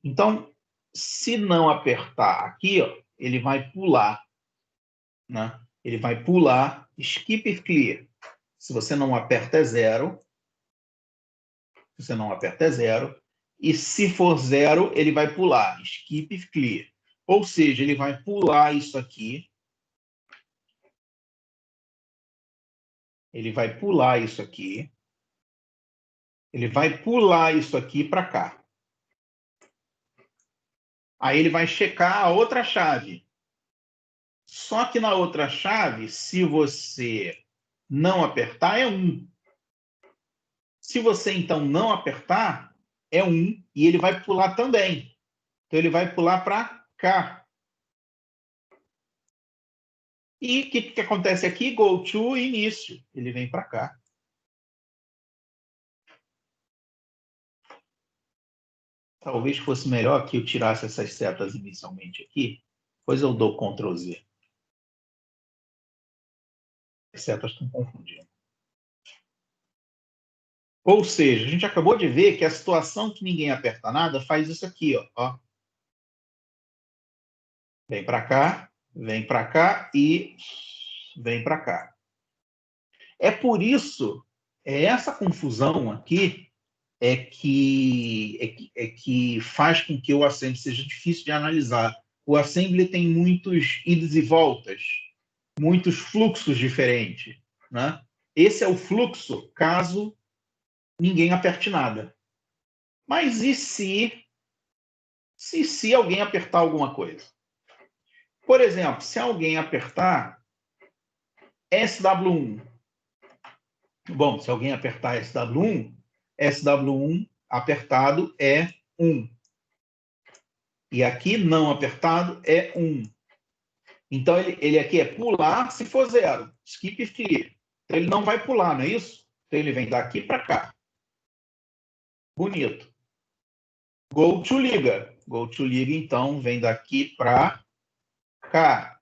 Então, se não apertar aqui, ó, ele vai pular, né? Ele vai pular skip if clear. Se você não aperta, é 0. Se você não aperta, é 0. E se for 0, ele vai pular skip if clear. Ou seja, ele vai pular isso aqui. Ele vai pular isso aqui. Ele vai pular isso aqui para cá. Aí ele vai checar a outra chave. Só que na outra chave, se você não apertar, é 1. Se você, então, não apertar, é 1. E ele vai pular também. Então, ele vai pular para cá. E o que acontece aqui? Go to início. Ele vem para cá. Talvez fosse melhor que eu tirasse essas setas inicialmente aqui. Depois eu dou Ctrl Z. As setas estão confundindo. Ou seja, a gente acabou de ver que a situação que ninguém aperta nada faz isso aqui, ó. Vem para cá e vem para cá. É por isso, essa confusão aqui que faz com que o assembly seja difícil de analisar. O assembly tem muitos idas e voltas, muitos fluxos diferentes, né? Esse é o fluxo caso ninguém aperte nada. Mas e se alguém apertar alguma coisa? Por exemplo, se alguém apertar SW1. Bom, se alguém apertar SW1 apertado é 1. E aqui não apertado é 1. Então, ele aqui é pular se for 0. Skip if clear. Então, ele não vai pular, não é isso? Então, ele vem daqui para cá. Bonito. Go to liga. Go to liga, então, vem daqui para cá.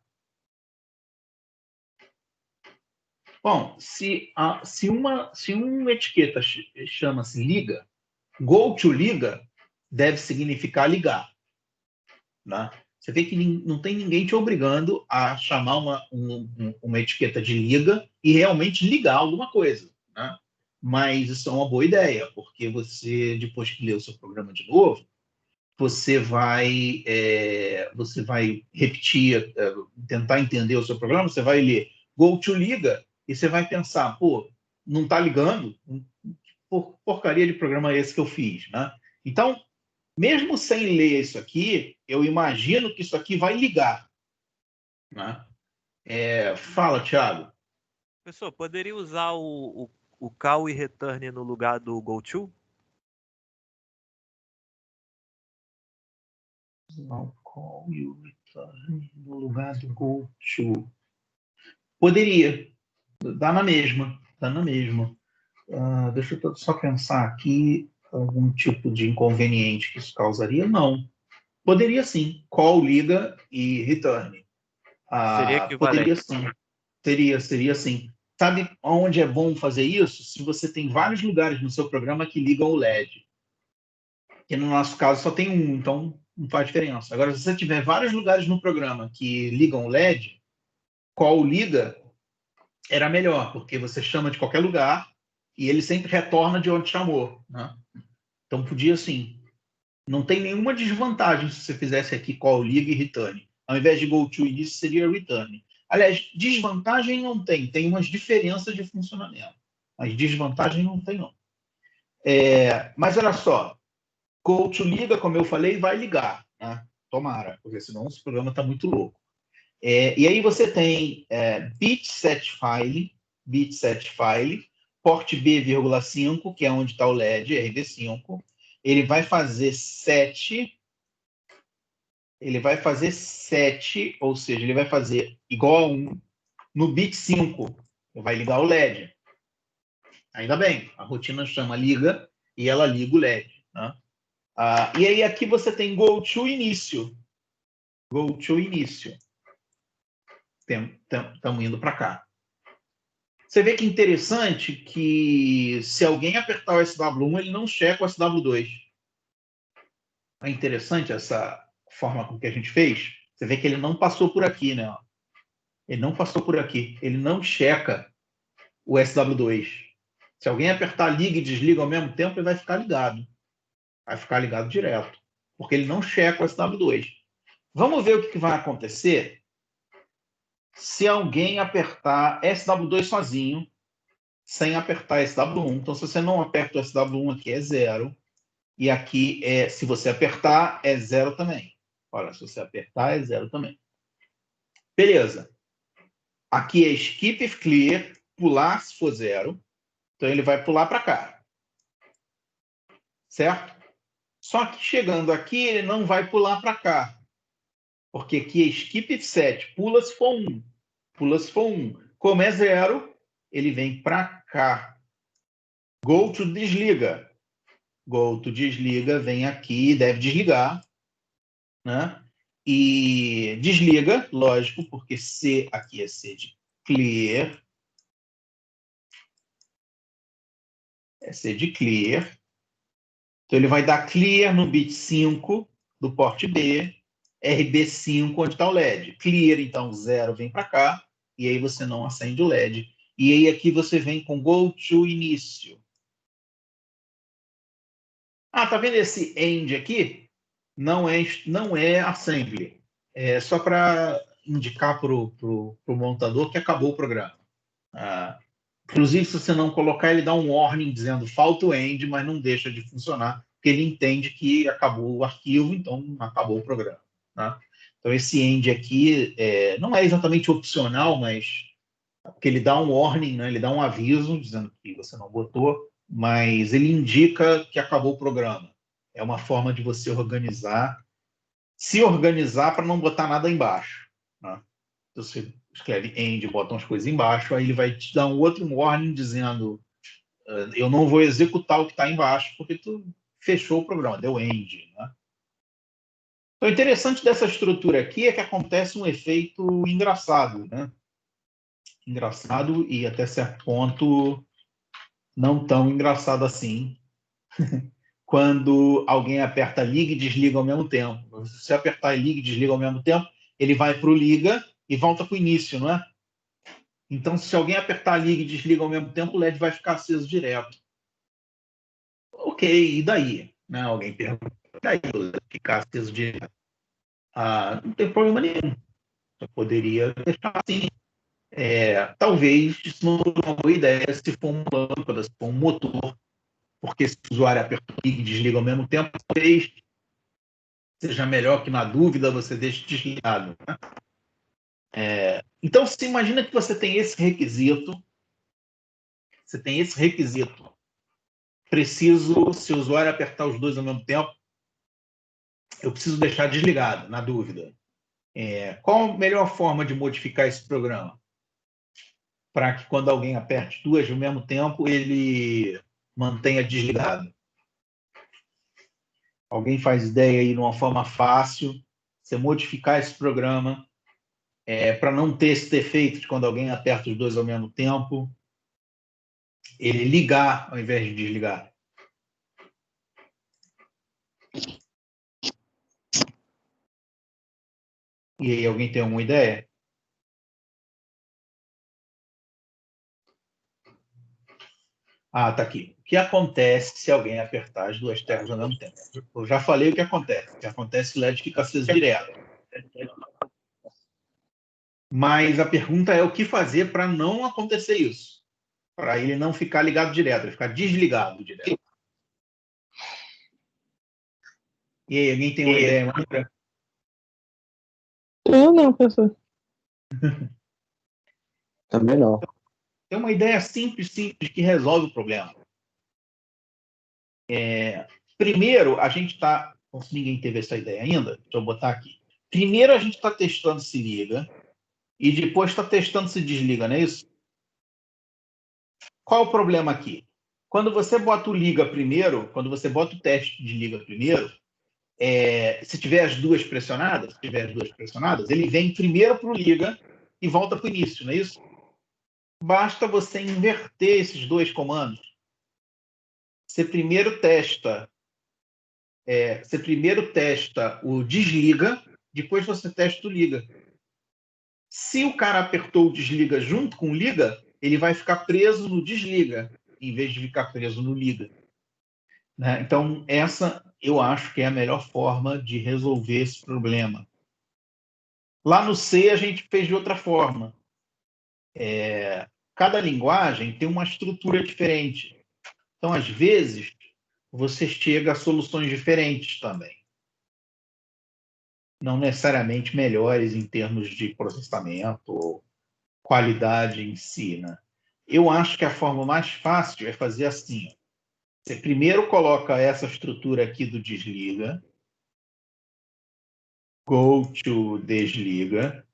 Bom, se uma etiqueta chama-se liga, go to liga deve significar ligar. Né? Você vê que não tem ninguém te obrigando a chamar uma etiqueta de liga e realmente ligar alguma coisa. Né? Mas isso é uma boa ideia, porque você, depois que lê o seu programa de novo, você vai repetir, tentar entender o seu programa, você vai ler go to liga e você vai pensar, pô, não está ligando? Porcaria de programa é esse que eu fiz? Né? Então, mesmo sem ler isso aqui, eu imagino que isso aqui vai ligar. Né? Fala, Thiago. Professor, poderia usar o call e return no lugar do go-to? Call e o return no lugar do go-to. Poderia. Dá na mesma. Dá na mesma. Deixa eu só pensar aqui algum tipo de inconveniente que isso causaria. Não. Poderia sim. Call, liga e return. Seria Poderia equivalente. sim. Seria sim. Sabe onde é bom fazer isso? Se você tem vários lugares no seu programa que ligam o LED. Que no nosso caso só tem um, então não faz diferença. Agora, se você tiver vários lugares no programa que ligam o LED, call liga era melhor, porque você chama de qualquer lugar e ele sempre retorna de onde chamou, né? Então podia sim. Não tem nenhuma desvantagem se você fizesse aqui call, liga e return. Ao invés de go to início, seria return. Aliás, desvantagem não tem. Tem umas diferenças de funcionamento. Mas desvantagem não tem, não. Mas olha só. Go to liga, como eu falei, vai ligar. Né? Tomara, porque senão esse programa está muito louco. E aí você tem bit set file, port B,5, que é onde está o LED, RB5. Ele vai fazer 7, ou seja, ele vai fazer igual a 1 no bit 5. Vai ligar o LED. Ainda bem, a rotina chama liga e ela liga o LED. Né? E aí aqui você tem go to início. Go to início. Estamos indo para cá. Você vê que interessante que se alguém apertar o SW1, ele não checa o SW2. É interessante essa forma com que a gente fez. Você vê que ele não passou por aqui, né? Ele não passou por aqui. Ele não checa o SW2. Se alguém apertar liga e desliga ao mesmo tempo, ele vai ficar ligado. Vai ficar ligado direto. Porque ele não checa o SW2. Vamos ver o que vai acontecer se alguém apertar SW2 sozinho, sem apertar SW1. Então, se você não aperta o SW1, aqui é 0. E aqui, se você apertar, é 0 também. Olha, se você apertar, é 0 também. Beleza. Aqui é skip if clear, pular se for 0. Então, ele vai pular para cá. Certo? Só que chegando aqui, ele não vai pular para cá. Porque aqui é skip if set, pula se for 1. Pula se for 1. Como é 0, ele vem para cá. Go to desliga. Go to desliga, vem aqui, deve desligar. Né? E desliga, lógico, porque C aqui é C de clear. É C de clear. Então ele vai dar clear no bit 5 do porte B, RB5 onde está o LED. Clear, então 0 vem para cá, e aí você não acende o LED. E aí aqui você vem com go to início. Tá vendo esse end aqui? Não é assembly. É só para indicar para o montador que acabou o programa. Inclusive, se você não colocar, ele dá um warning dizendo falta o end, mas não deixa de funcionar, porque ele entende que acabou o arquivo, então acabou o programa. Tá? Então, esse end aqui não é exatamente opcional, mas porque ele dá um warning, né? Ele dá um aviso dizendo que você não botou, mas ele indica que acabou o programa. É uma forma de você se organizar para não botar nada embaixo. Né? Você escreve end, bota umas coisas embaixo, aí ele vai te dar um outro warning dizendo eu não vou executar o que está embaixo porque tu fechou o programa, deu end. Né? Então, o interessante dessa estrutura aqui é que acontece um efeito engraçado, né? Engraçado e até certo ponto não tão engraçado assim, quando alguém aperta liga e desliga ao mesmo tempo. Se você apertar liga e desliga ao mesmo tempo, ele vai para o liga e volta para o início, não é? Então, se alguém apertar liga e desliga ao mesmo tempo, o LED vai ficar aceso direto. Ok, e daí? Né? Alguém pergunta, e daí o LED ficar aceso direto? Não tem problema nenhum. Eu poderia deixar assim. Talvez isso não seja uma boa ideia se for uma lâmpada, se for um motor, porque se o usuário aperta liga e desliga ao mesmo tempo, talvez seja melhor que, na dúvida, você deixe desligado. Né? Então, se imagina que você tem esse requisito, preciso, se o usuário apertar os dois ao mesmo tempo, eu preciso deixar desligado, na dúvida. Qual a melhor forma de modificar esse programa? Para que quando alguém aperte duas ao mesmo tempo, ele mantenha desligado. Alguém faz ideia aí de uma forma fácil, você modificar esse programa para não ter esse defeito de quando alguém aperta os dois ao mesmo tempo, ele ligar ao invés de desligar. E aí, alguém tem alguma ideia? Ah, tá aqui. O que acontece se alguém apertar as duas teclas ao mesmo tempo? Eu já falei o que acontece. O que acontece é que o LED fica aceso direto. Mas a pergunta é o que fazer para não acontecer isso? Para ele não ficar ligado direto, ele ficar desligado direto. E aí, alguém tem uma ideia? Eu não, professor. Também não. Tem uma ideia simples que resolve o problema. Primeiro, a gente está... Se ninguém teve essa ideia ainda, deixa eu botar aqui. Primeiro, a gente está testando se liga e depois está testando se desliga, não é isso? Qual é o problema aqui? Quando você bota o liga primeiro, quando você bota o teste de liga primeiro, se tiver as duas pressionadas, ele vem primeiro para o liga e volta para o início, não é isso? Basta você inverter esses dois comandos. Você primeiro testa o desliga, depois você testa o liga. Se o cara apertou o desliga junto com o liga, ele vai ficar preso no desliga, em vez de ficar preso no liga. Né? Então, essa eu acho que é a melhor forma de resolver esse problema. Lá no C, a gente fez de outra forma. Cada linguagem tem uma estrutura diferente. Então, às vezes, você chega a soluções diferentes também. Não necessariamente melhores em termos de processamento ou qualidade em si. Né? Eu acho que a forma mais fácil é fazer assim. Você primeiro coloca essa estrutura aqui do desliga, go to desliga,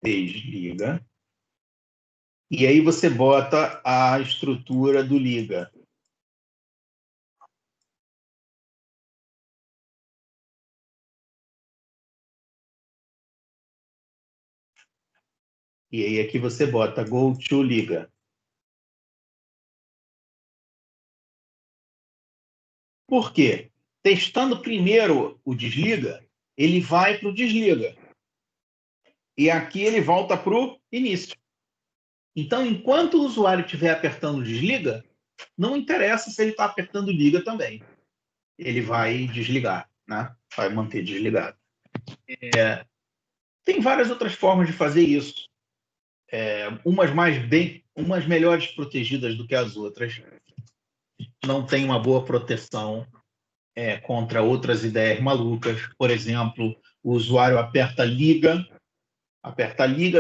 desliga, e aí você bota a estrutura do liga. E aí aqui você bota go to liga. Por quê? Testando primeiro o desliga, ele vai para o desliga. E aqui ele volta para o início. Então, enquanto o usuário estiver apertando o desliga, não interessa se ele está apertando o liga também. Ele vai desligar, né? Vai manter desligado. Tem várias outras formas de fazer isso. Umas melhores protegidas do que as outras. Não tem uma boa proteção contra outras ideias malucas. Por exemplo, o usuário aperta liga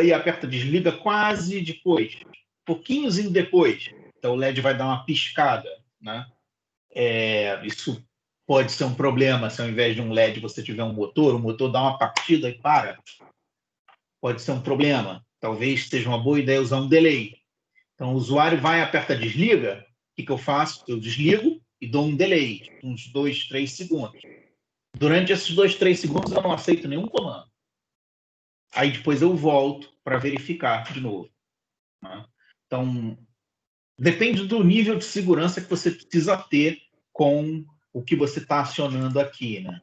e aperta desliga quase depois, pouquinhozinho depois. Então o LED vai dar uma piscada, né? Isso pode ser um problema se ao invés de um LED você tiver um motor, o motor dá uma partida e para. Pode ser um problema. Talvez seja uma boa ideia usar um delay. Então o usuário vai, aperta desliga, o que eu faço? Eu desligo e dou um delay, uns 2, 3 segundos. Durante esses 2, 3 segundos eu não aceito nenhum comando. Aí depois eu volto para verificar de novo. Né? Então, depende do nível de segurança que você precisa ter com o que você está acionando aqui. Né?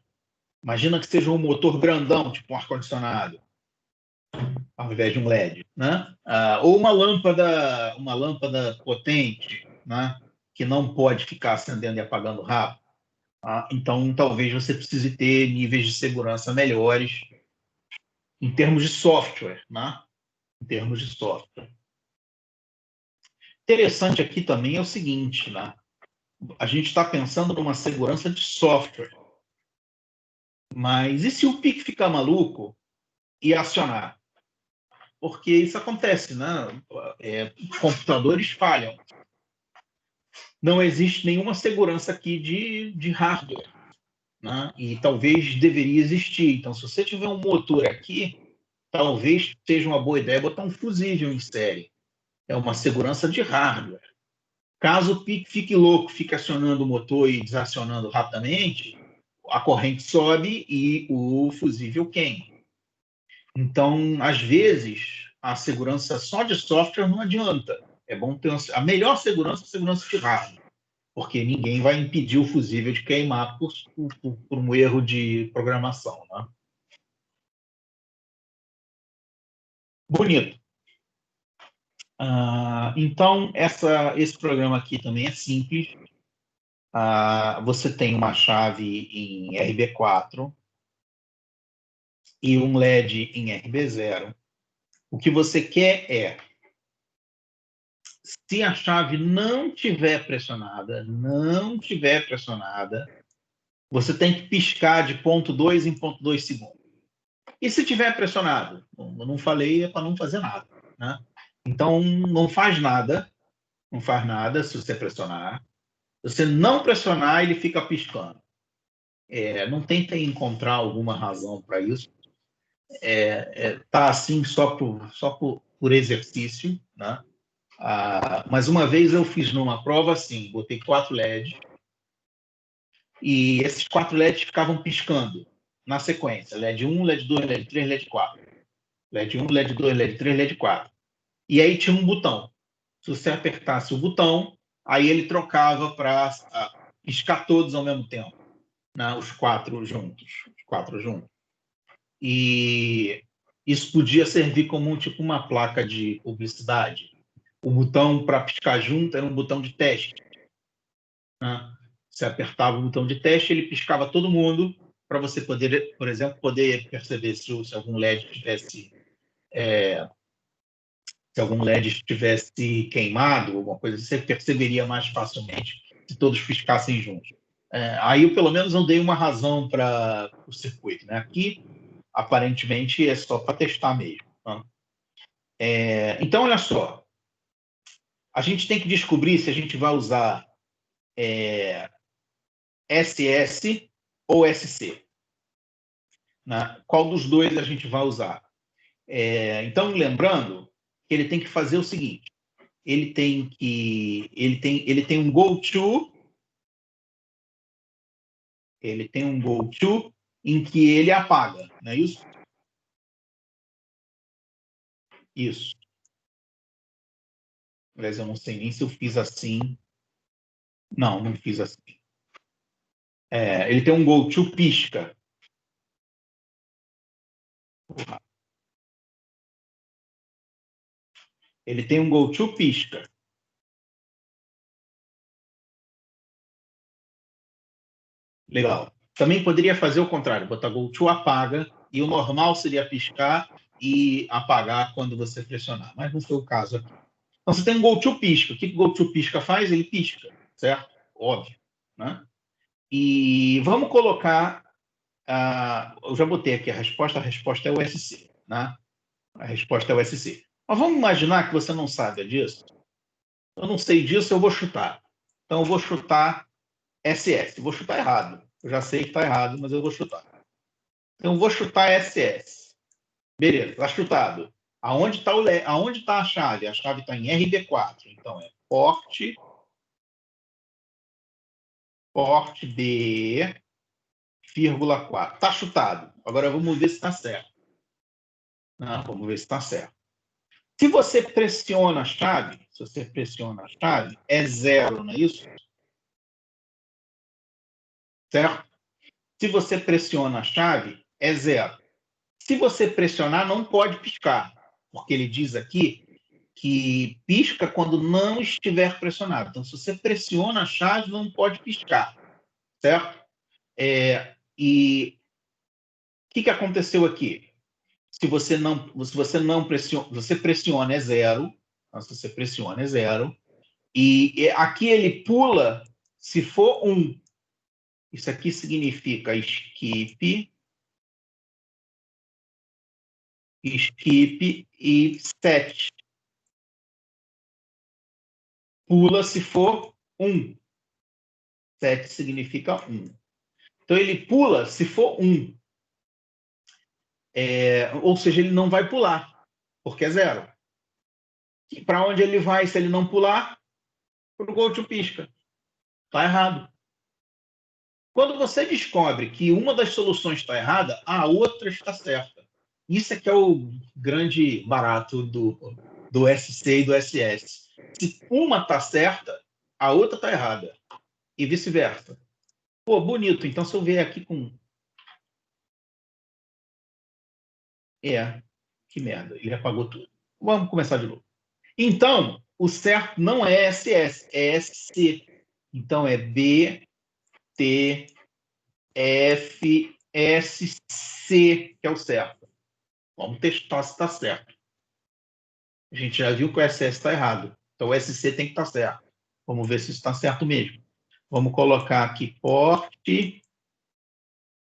Imagina que seja um motor grandão, tipo um ar-condicionado, ao invés de um LED. Né? Ou uma lâmpada potente, né? Que não pode ficar acendendo e apagando rápido. Então, talvez você precise ter níveis de segurança melhores em termos de software. Né? Em termos de software. Interessante aqui também é o seguinte, né? A gente está pensando numa segurança de software. Mas e se o PIC ficar maluco e acionar? Porque isso acontece, né? Computadores falham. Não existe nenhuma segurança aqui de hardware, né? E talvez deveria existir. Então, se você tiver um motor aqui, talvez seja uma boa ideia botar um fusível em série. É uma segurança de hardware. Caso o PIC fique louco, fique acionando o motor e desacionando rapidamente, a corrente sobe e o fusível queima. Então, às vezes, a segurança só de software não adianta. É bom ter a melhor segurança é a segurança de hardware, porque ninguém vai impedir o fusível de queimar por um erro de programação, né? Bonito. Então, esse programa aqui também é simples. Você tem uma chave em RB4 e um LED em RB0. O que você quer é, se a chave não estiver pressionada, você tem que piscar de ponto 2 em ponto 2 segundos. E se tiver pressionado? Eu não falei, é para não fazer nada, né? Então, não faz nada se você pressionar. Se você não pressionar, ele fica piscando. Não tenta encontrar alguma razão para isso. Tá assim só por exercício, né? Mas uma vez eu fiz numa prova assim, botei 4 LEDs e esses 4 LEDs ficavam piscando na sequência. LED 1, LED 2, LED 3, LED 4. LED 1, LED 2, LED 3, LED 4. E aí tinha um botão. Se você apertasse o botão, aí ele trocava para piscar todos ao mesmo tempo, né? Os 4 juntos. E isso podia servir como tipo uma placa de publicidade. O botão para piscar junto era um botão de teste, né? Você apertava o botão de teste, ele piscava todo mundo para você poder, por exemplo, poder perceber se algum LED estivesse queimado, alguma coisa, você perceberia mais facilmente se todos piscassem juntos. Aí eu pelo menos não dei uma razão para o circuito, né? Aqui aparentemente é só para testar mesmo, tá? Então olha só, a gente tem que descobrir se a gente vai usar SS ou SC, né? Qual dos dois a gente vai usar? Então, lembrando que ele tem que fazer o seguinte: ele tem um go-to, em que ele apaga, não é isso? Isso. Aliás, eu não sei nem se eu fiz assim. Não fiz assim. Ele tem um go-to pisca. Ele tem um go-to pisca. Legal. Também poderia fazer o contrário, botar go-to apaga, e o normal seria piscar e apagar quando você pressionar. Mas não foi o caso aqui. Então você tem um go-to pisca. O que o go-to pisca faz? Ele pisca, certo? Óbvio, né? E vamos colocar... eu já botei aqui a resposta é o SC, né? A resposta é o SC. Mas vamos imaginar que você não sabe disso. Eu não sei disso, eu vou chutar. Então eu vou chutar SS. Vou chutar errado. Eu já sei que está errado, mas eu vou chutar. Então eu vou chutar SS. Beleza, está chutado. Aonde está a chave? A chave está em RB4. Então é porte B, vírgula 4. Está chutado. Agora vamos ver se está certo. Vamos ver se está certo. Se você pressiona a chave, é 0, não é isso? Certo? Se você pressiona a chave, é 0. Se você pressionar, não pode piscar, porque ele diz aqui que pisca quando não estiver pressionado. Então, se você pressiona a chave, não pode piscar, certo? E o que aconteceu aqui? Se você não pressiona, você pressiona é 0. Então, se você pressiona é 0. E aqui ele pula se for 1. Isso aqui significa skip skip e set. Pula se for 1. Set significa 1. Então, ele pula se for 1. Ou seja, ele não vai pular, porque é 0. E para onde ele vai se ele não pular? Para o go-to pisca. Está errado. Quando você descobre que uma das soluções está errada, a outra está certa. Isso é que é o grande barato do SC e do SS. Se uma está certa, a outra está errada. E vice-versa. Pô, bonito. Então, se eu vier aqui com... que merda. Ele apagou tudo. Vamos começar de novo. Então, o certo não é SS, é SC. Então, é B, T, F, S, C, que é o certo. Vamos testar se está certo. A gente já viu que o SS está errado. Então, o SC tem que estar certo. Vamos ver se está certo mesmo. Vamos colocar aqui porte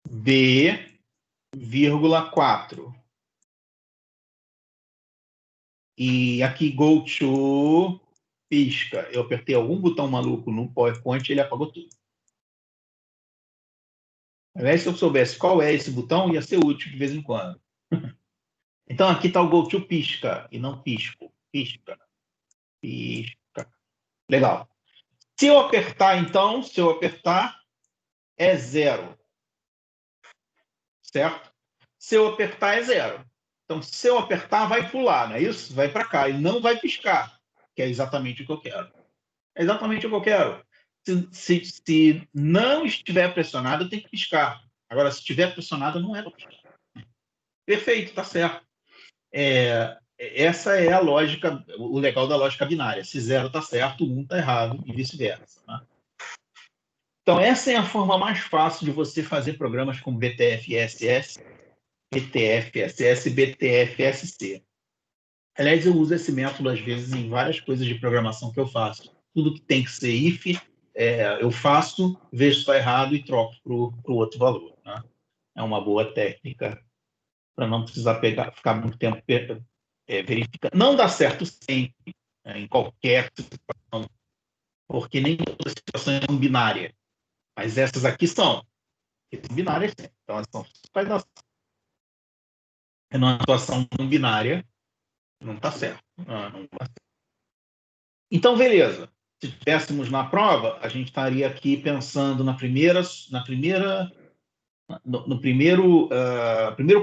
B, 4. E aqui go to pisca. Eu apertei algum botão maluco no PowerPoint e ele apagou tudo. Aliás, se eu soubesse qual é esse botão, ia ser útil de vez em quando. Então, aqui está o go to pisca e não pisco. Pisca. Pisca. Legal. Se eu apertar, então, é 0. Certo? Se eu apertar, é 0. Então, se eu apertar, vai pular, não é isso? Vai para cá. E não vai piscar, que é exatamente o que eu quero. É exatamente o que eu quero. Se não estiver pressionado, eu tenho que piscar. Agora, se estiver pressionado, não é para piscar. Perfeito, está certo. Essa é a lógica, o legal da lógica binária. Se 0 está certo, 1 está errado e vice-versa. Né? Então, essa é a forma mais fácil de você fazer programas como BTF-SS, BTF-SS e BTF-SC. Aliás, eu uso esse método, às vezes, em várias coisas de programação que eu faço. Tudo que tem que ser if, eu faço, vejo se está errado e troco para o outro valor. Né? É uma boa técnica para não precisar ficar muito tempo verificando. Não dá certo sempre, em qualquer situação, porque nem todas as situações são binárias. Mas essas aqui são binárias sempre. Então, elas são numa situação não binária, não está certo. Não tá certo. Então, beleza. Se estivéssemos na prova, a gente estaria aqui pensando no primeiro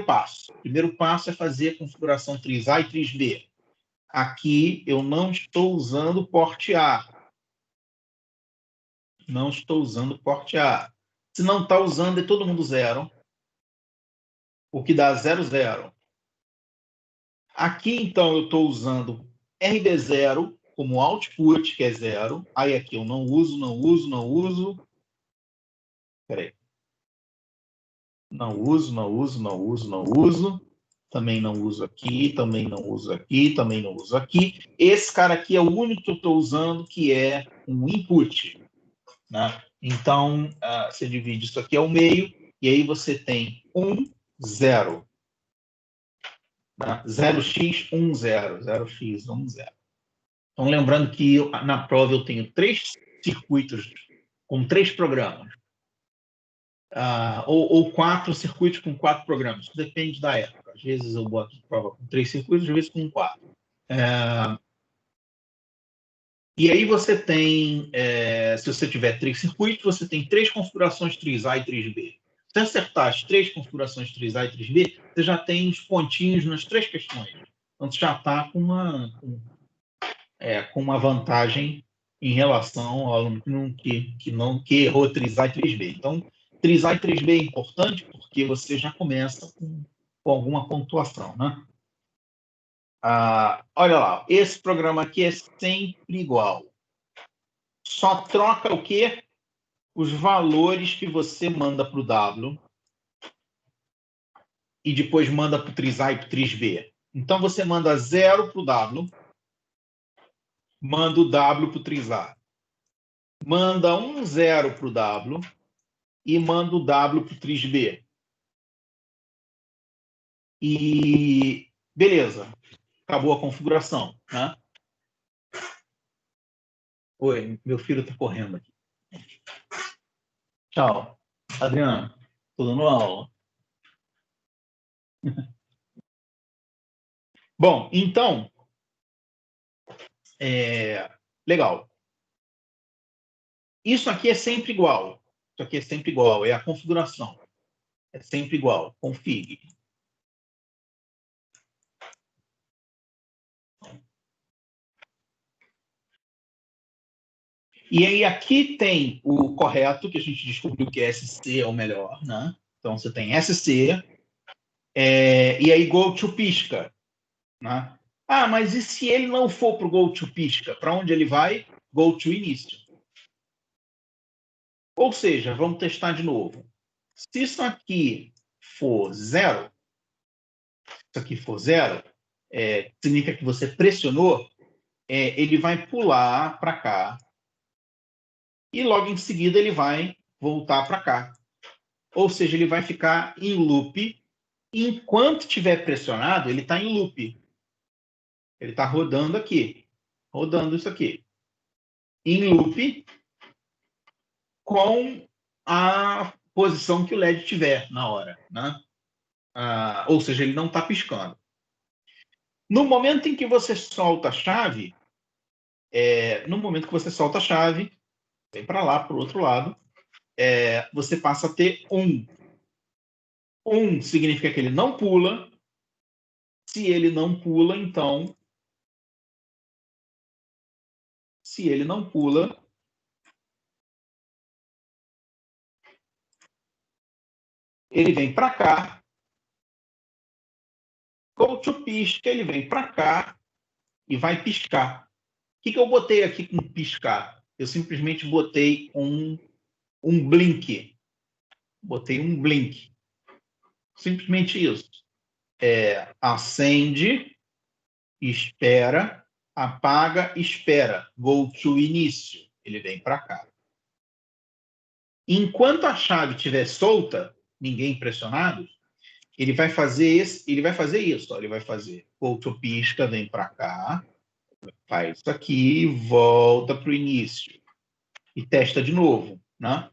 passo. O primeiro passo é fazer a configuração 3A e 3B. Aqui eu não estou usando porte A. Não estou usando porte A. Se não está usando, é todo mundo 0. O que dá 0, 0. Aqui, então, eu estou usando RB0 como output, que é 0. Aí aqui eu não uso. Espera aí. Não uso. Também não uso aqui, também não uso aqui. Esse cara aqui é o único que eu estou usando, que é um input. Né? Então, você divide isso aqui ao meio, e aí você tem 1, 0. 0x, 1, 0. 0x, 1, 0. Então, lembrando que na prova eu tenho 3 circuitos com 3 programas. Ou 4 circuitos com 4 programas. Isso depende da época. Às vezes eu boto prova com 3 circuitos, às vezes com 4. E aí você tem, se você tiver 3 circuitos, você tem 3 configurações 3A e 3B. Se acertar as 3 configurações 3A e 3B, você já tem os pontinhos nas 3 questões. Então, você já está com uma vantagem em relação ao aluno que errou 3A e 3B. Então, 3A e 3B é importante porque você já começa com alguma pontuação. Né? Olha lá, esse programa aqui é sempre igual. Só troca o quê? Os valores que você manda para o W e depois manda para o 3A e para o 3B. Então, você manda 0 para o W, manda o W para o 3A. Manda 1, 0 para o W e manda o W para o 3B. E Beleza. Acabou a configuração, né? Oi, meu filho está correndo aqui. Tchau. Adriano, tô dando aula. Bom, então, legal. Isso aqui é sempre igual. Isso aqui é sempre igual, é a configuração. É sempre igual, config. E aí aqui tem o correto, que a gente descobriu que SC é o melhor, né? Então você tem SC, e aí go to pisca, né? Ah, mas e se ele não for para o go to pisca? Para onde ele vai? Go to início. Ou seja, vamos testar de novo. Se isso aqui for zero, significa que você pressionou, ele vai pular para cá e logo em seguida ele vai voltar para cá. Ou seja, ele vai ficar em loop. Enquanto estiver pressionado, ele está em loop. Ele está rodando aqui. Rodando isso aqui. Em loop com a posição que o LED tiver na hora, né? Ou seja, ele não está piscando. No momento em que você solta a chave, vem para lá, para o outro lado, você passa a ter 1. 1 significa que ele não pula. Se ele não pula, então... Se ele não pula... Ele vem para cá. Go to pisca, ele vem para cá e vai piscar. O que eu botei aqui com piscar? Eu simplesmente botei um blink. Botei um blink. Simplesmente isso. Acende, espera, apaga, espera. Go to início. Ele vem para cá. Enquanto a chave estiver solta, ninguém pressionado, ele vai fazer isso. Ó, ele vai fazer go to pisca, vem para cá, faz isso aqui, volta para o início e testa de novo, né?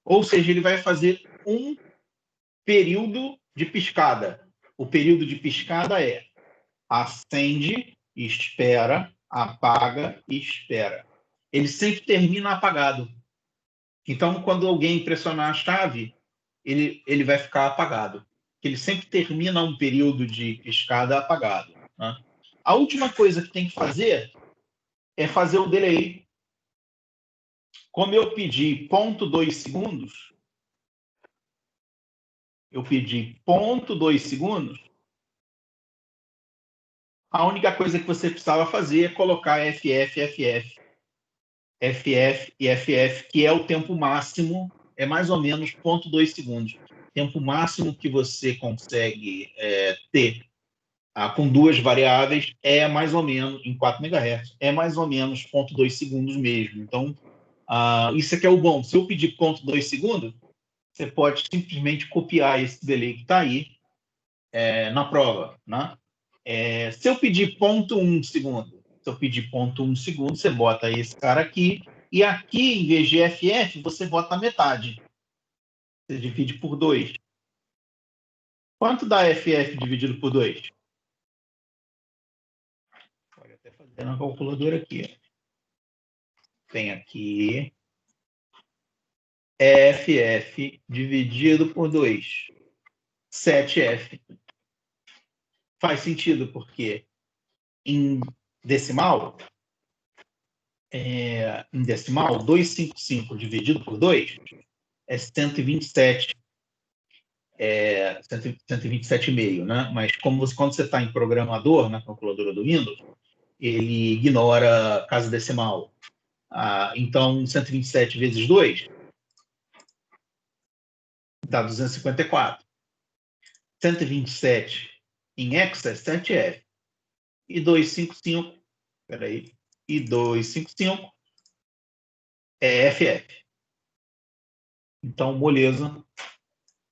Ou seja, ele vai fazer um período de piscada. O período de piscada é acende, espera, apaga e espera. Ele sempre termina apagado. Então, quando alguém pressionar a chave, ele vai ficar apagado. Ele sempre termina um período de piscada apagado, né? A última coisa que tem que fazer é fazer o delay. Como eu pedi 0,2 segundos, a única coisa que você precisava fazer é colocar FF e FF, que é o tempo máximo, é mais ou menos 0,2 segundos. Tempo máximo que você consegue ter com duas variáveis é mais ou menos, em 4 MHz, é mais ou menos 0,2 segundos mesmo. Então, isso aqui é o bom. Se eu pedir 0,2 segundos, você pode simplesmente copiar esse delay que está aí na prova, né? Se eu pedir 0,1 segundo, você bota esse cara aqui, e aqui, em vez de FF, você bota a metade. Você divide por 2. Quanto dá FF dividido por 2? Pode até fazer na calculadora aqui. Tem aqui FF dividido por 2. 7F. Faz sentido, porque em decimal, 255 dividido por 2 é 127. 127,5, né? Mas quando você está em programador, na calculadora do Windows, ele ignora casa decimal. Então, 127 vezes 2 dá 254. 127 em hexa é 7F. E 255, e 255 é FF. Então, moleza.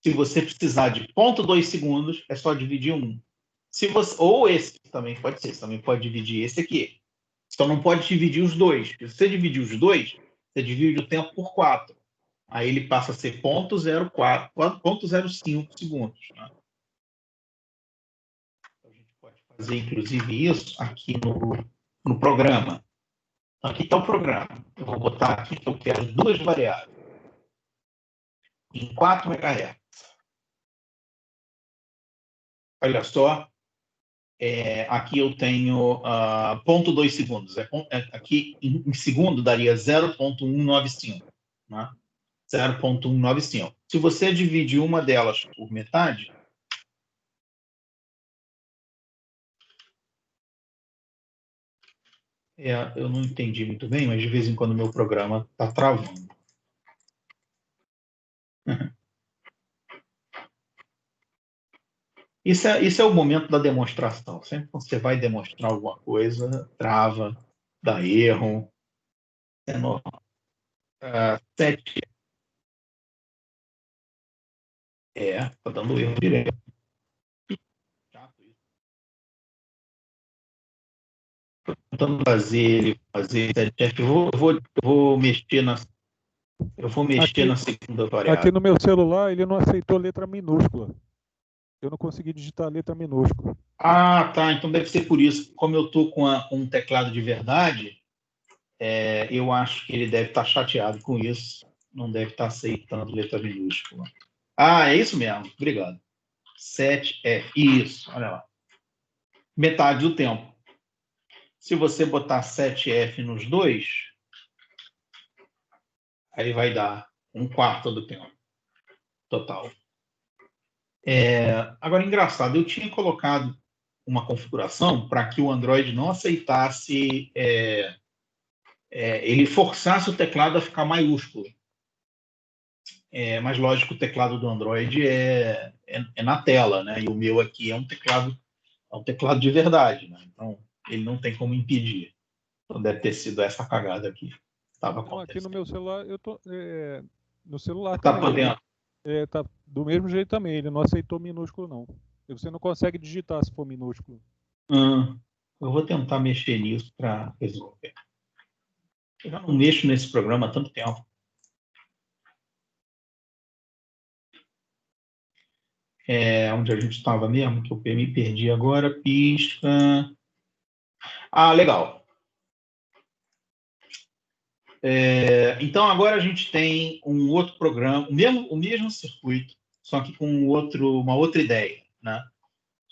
Se você precisar de 0,2 segundos, é só dividir 1. Se você, ou esse também pode ser, você também pode dividir esse aqui. Então não pode dividir os dois. Se você dividir os dois, você divide o tempo por 4. Aí ele passa a ser 0,04, 0,05 segundos. Né? A gente pode fazer, inclusive, isso aqui no programa. Aqui está o programa. Eu vou botar aqui que eu quero duas variáveis em 4 MHz. Olha só, aqui eu tenho 0,2 segundos. Aqui em segundo daria 0,195. Né? 0,195. Se você dividir uma delas por metade, eu não entendi muito bem, mas de vez em quando o meu programa está travando. Isso é o momento da demonstração. Sempre que você vai demonstrar alguma coisa, trava, dá erro. É normal. 7. Está dando erro direto. Tentando fazer 7F. Eu vou mexer na segunda variável. Aqui no meu celular ele não aceitou letra minúscula. Eu não consegui digitar letra minúscula. Ah, tá. Então deve ser por isso. Como eu estou com um teclado de verdade, eu acho que ele deve estar chateado com isso. Não deve estar aceitando letra minúscula. Ah, é isso mesmo. Obrigado. 7F. Isso, olha lá. Metade do tempo. Se você botar 7F nos dois, aí vai dar 1/4 do tempo total. Agora, engraçado, eu tinha colocado uma configuração para que o Android não aceitasse, ele forçasse o teclado a ficar maiúsculo. Mas, lógico, o teclado do Android é na tela, né? E o meu aqui é um teclado de verdade, né? Então, ele não tem como impedir. Então, deve ter sido essa cagada aqui. Então, aqui no meu celular, eu tô no celular Tá também. podendo. Tá do mesmo jeito também. Ele não aceitou minúsculo, não. E você não consegue digitar se for minúsculo. Eu vou tentar mexer nisso para resolver. Eu já não mexo nesse programa há tanto tempo. Onde a gente estava mesmo, que eu me perdi agora, pisca. Ah, legal. Então, agora a gente tem um outro programa, o mesmo circuito, só que com uma outra ideia. Né?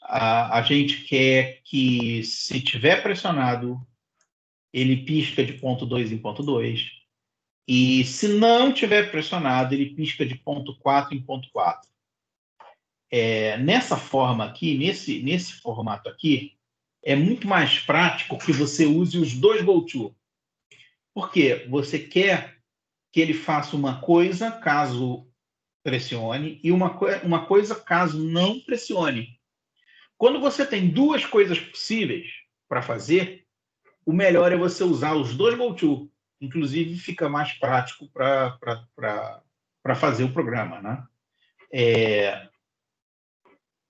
A gente quer que, se tiver pressionado, ele pisca de ponto 2 em ponto 2. E, se não tiver pressionado, ele pisca de ponto 4 em ponto 4. Nessa forma aqui, nesse formato aqui, é muito mais prático que você use os dois GoTo. Por quê? Você quer que ele faça uma coisa caso pressione e uma coisa caso não pressione. Quando você tem duas coisas possíveis para fazer, o melhor é você usar os dois GoTo. Inclusive, fica mais prático para fazer o programa. Né?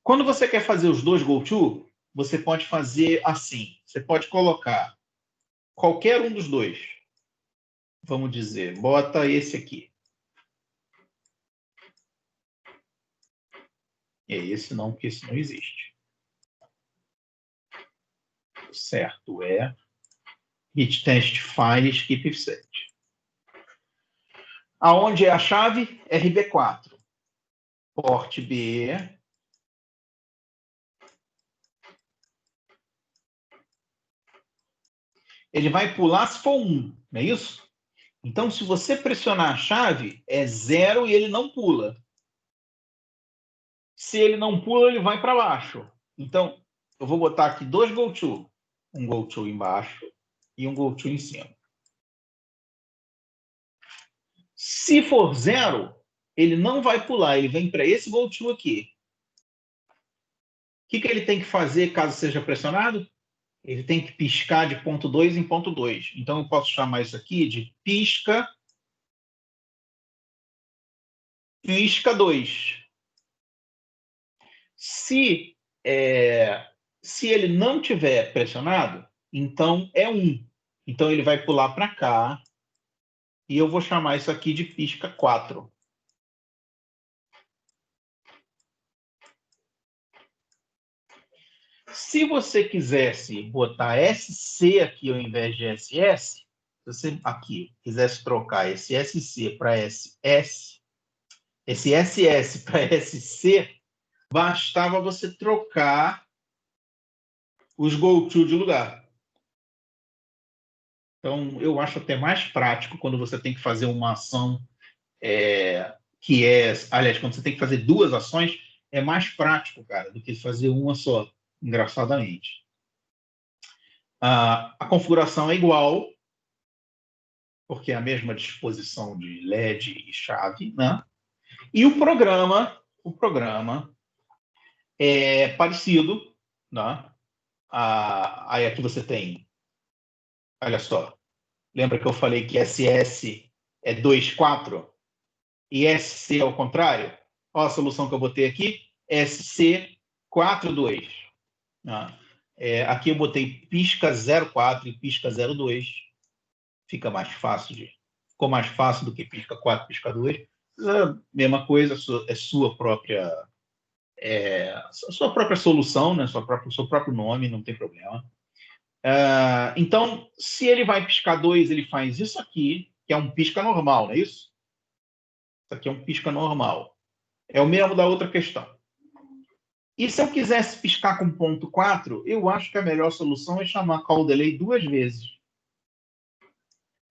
Quando você quer fazer os dois GoTo, você pode fazer assim. Você pode colocar qualquer um dos dois. Vamos dizer, bota esse aqui. Esse não, porque esse não existe. O certo é git test file skip offset. Aonde é a chave? RB4. Port B. Ele vai pular se for 1, não é isso? Então, se você pressionar a chave, é 0 e ele não pula. Se ele não pula, ele vai para baixo. Então, eu vou botar aqui dois GoTo. Um GoTo embaixo e um GoTo em cima. Se for 0, ele não vai pular, ele vem para esse GoTo aqui. O que ele tem que fazer caso seja pressionado? Ele tem que piscar de ponto 2 em ponto 2. Então, eu posso chamar isso aqui de pisca 2. Se Se ele não tiver pressionado, então é 1. Então ele vai pular para cá e eu vou chamar isso aqui de pisca 4. Se você quisesse botar SC aqui ao invés de SS, se você aqui quisesse trocar esse SC para SS, esse SS para SC, bastava você trocar os GoTo de lugar. Então, eu acho até mais prático quando você tem que fazer uma ação aliás, quando você tem que fazer 2 ações, é mais prático, cara, do que fazer uma só, engraçadamente. A configuração é igual, porque é a mesma disposição de LED e chave, né? E o programa é parecido, né? Aí aqui você tem, olha só, lembra que eu falei que SS é 2,4 e SC é o contrário? Olha a solução que eu botei aqui, SC 4,2. Né? Aqui eu botei pisca 0,4 e pisca 0,2. Ficou mais fácil do que pisca 4, pisca 2. Mesma coisa, é sua própria solução, né? Seu próprio nome, não tem problema. Então, se ele vai piscar 2, ele faz isso aqui, que é um pisca normal, não é isso? Isso aqui é um pisca normal. É o mesmo da outra questão. E se eu quisesse piscar com ponto 4, eu acho que a melhor solução é chamar call delay 2 vezes.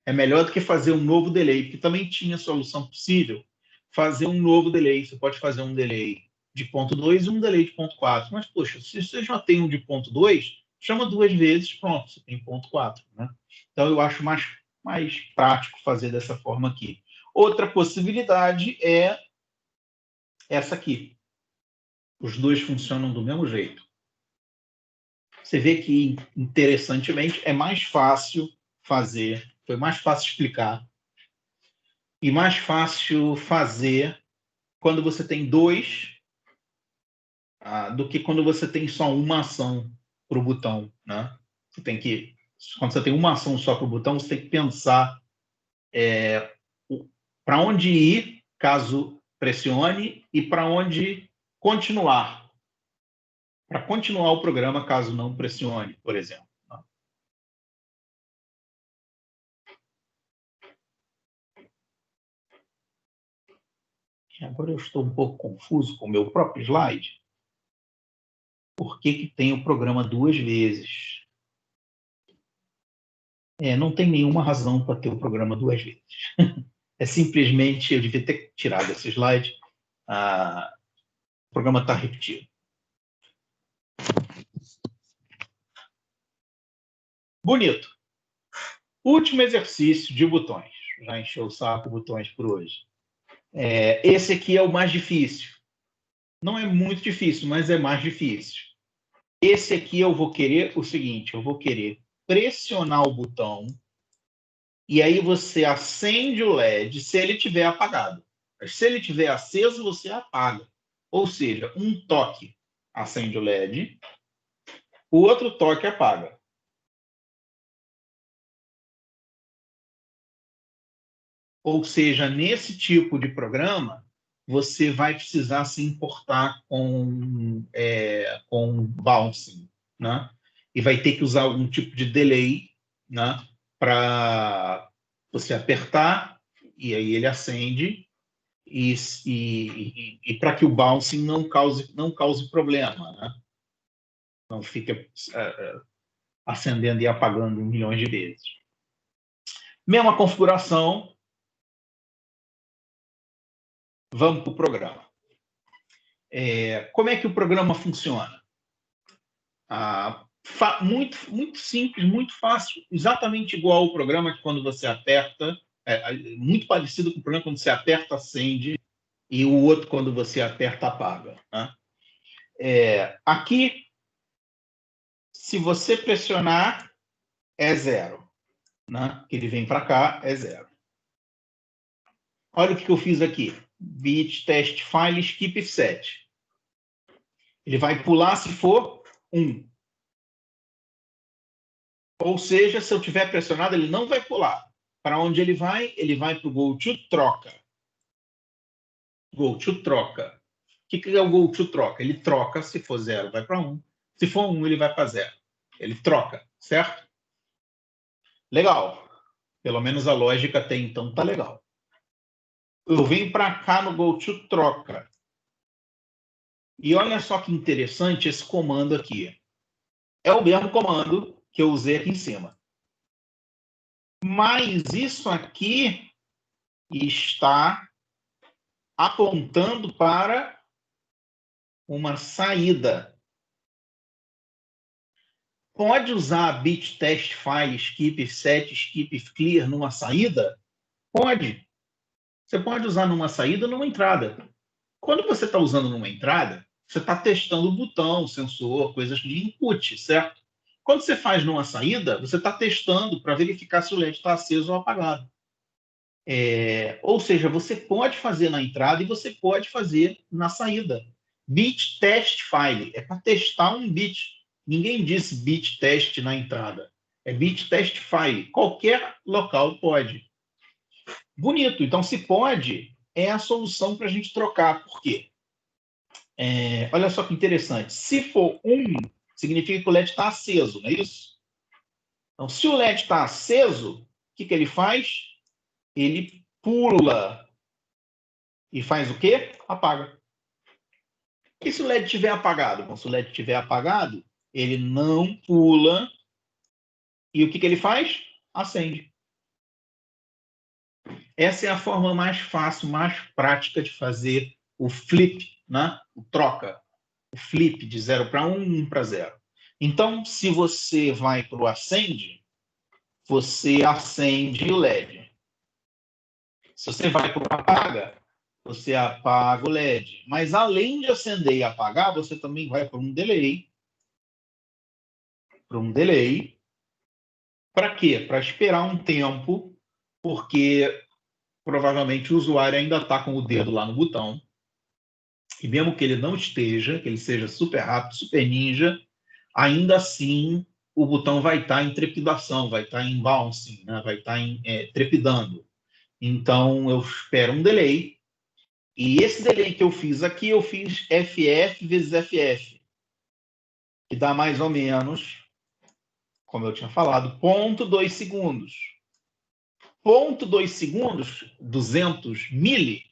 É melhor do que fazer um novo delay, porque também tinha solução possível fazer um novo delay. Você pode fazer um delay de ponto 2 e um delay de ponto 4. Mas, poxa, se você já tem um de ponto 2, chama 2 vezes, pronto, você tem ponto 4. Né? Então, eu acho mais prático fazer dessa forma aqui. Outra possibilidade é essa aqui. Os dois funcionam do mesmo jeito. Você vê que, interessantemente, é mais fácil fazer, foi mais fácil explicar e mais fácil fazer quando você tem 2 do que quando você tem só uma ação para o botão. Né? Quando você tem uma ação só para o botão, você tem que pensar para onde ir, caso pressione, e para onde continuar. Para continuar o programa, caso não pressione, por exemplo. Agora eu estou um pouco confuso com o meu próprio slide. Por que tem o programa 2 vezes? Não tem nenhuma razão para ter o programa 2 vezes. É simplesmente, eu devia ter tirado esse slide. O programa está repetido. Bonito. Último exercício de botões. Já encheu o saco botões por hoje. Esse aqui é o mais difícil. Não é muito difícil, mas é mais difícil. Esse aqui eu vou querer o seguinte, eu vou querer pressionar o botão e aí você acende o LED se ele estiver apagado. Se ele estiver aceso, você apaga. Ou seja, um toque acende o LED, o outro toque apaga. Ou seja, nesse tipo de programa, você vai precisar se importar com bouncing, né? E vai ter que usar algum tipo de delay, né? Para você apertar e aí ele acende e para que o bouncing não cause problema, né? Não fica acendendo e apagando milhões de vezes. Mesma configuração. Vamos para o programa. Como é que o programa funciona? Muito simples, muito fácil, exatamente igual ao programa que quando você aperta, muito parecido com o programa quando você aperta, acende, e o outro quando você aperta, apaga. Né? Aqui, se você pressionar, é 0. Né? Ele vem para cá, é 0. Olha o que eu fiz aqui. Bit test file skip set. Ele vai pular se for 1. Ou seja, se eu tiver pressionado, ele não vai pular. Para onde ele vai? Ele vai para o go to troca. Go to troca. O que é o go to troca? Ele troca, se for 0, vai para 1. Se for 1, ele vai para 0. Ele troca, certo? Legal. Pelo menos a lógica até então tá legal. Eu venho para cá no go to troca. E olha só que interessante esse comando aqui. É o mesmo comando que eu usei aqui em cima. Mas isso aqui está apontando para uma saída. Pode usar a bit test file skip set skip clear numa saída? Pode. Você pode usar numa saída ou numa entrada. Quando você está usando numa entrada, você está testando o botão, sensor, coisas de input, certo? Quando você faz numa saída, você está testando para verificar se o LED está aceso ou apagado. Ou seja, você pode fazer na entrada e você pode fazer na saída. Bit test file é para testar um bit. Ninguém disse bit test na entrada. É bit test file. Qualquer local pode. Bonito. Então, se pode, é a solução para a gente trocar. Por quê? Olha só que interessante. Se for 1, significa que o LED está aceso, não é isso? Então, se o LED está aceso, o que ele faz? Ele pula. E faz o quê? Apaga. E se o LED estiver apagado? Bom, se o LED estiver apagado, ele não pula. E o que ele faz? Acende. Essa é a forma mais fácil, mais prática de fazer o flip, né? O troca. O flip de 0 para 1, 1 para 0. Então, se você vai para o acende, você acende o LED. Se você vai para o apaga, você apaga o LED. Mas além de acender e apagar, você também vai para um delay. Para um delay. Para quê? Para esperar um tempo, porque provavelmente o usuário ainda está com o dedo lá no botão. E mesmo que ele não esteja, que ele seja super rápido, super ninja, ainda assim o botão vai estar em trepidação, vai estar em bouncing, né? Vai estar trepidando. Então eu espero um delay. E esse delay que eu fiz aqui, eu fiz FF vezes FF, que dá mais ou menos, como eu tinha falado, 0,2 segundos. 0,2 segundos, 200 mili,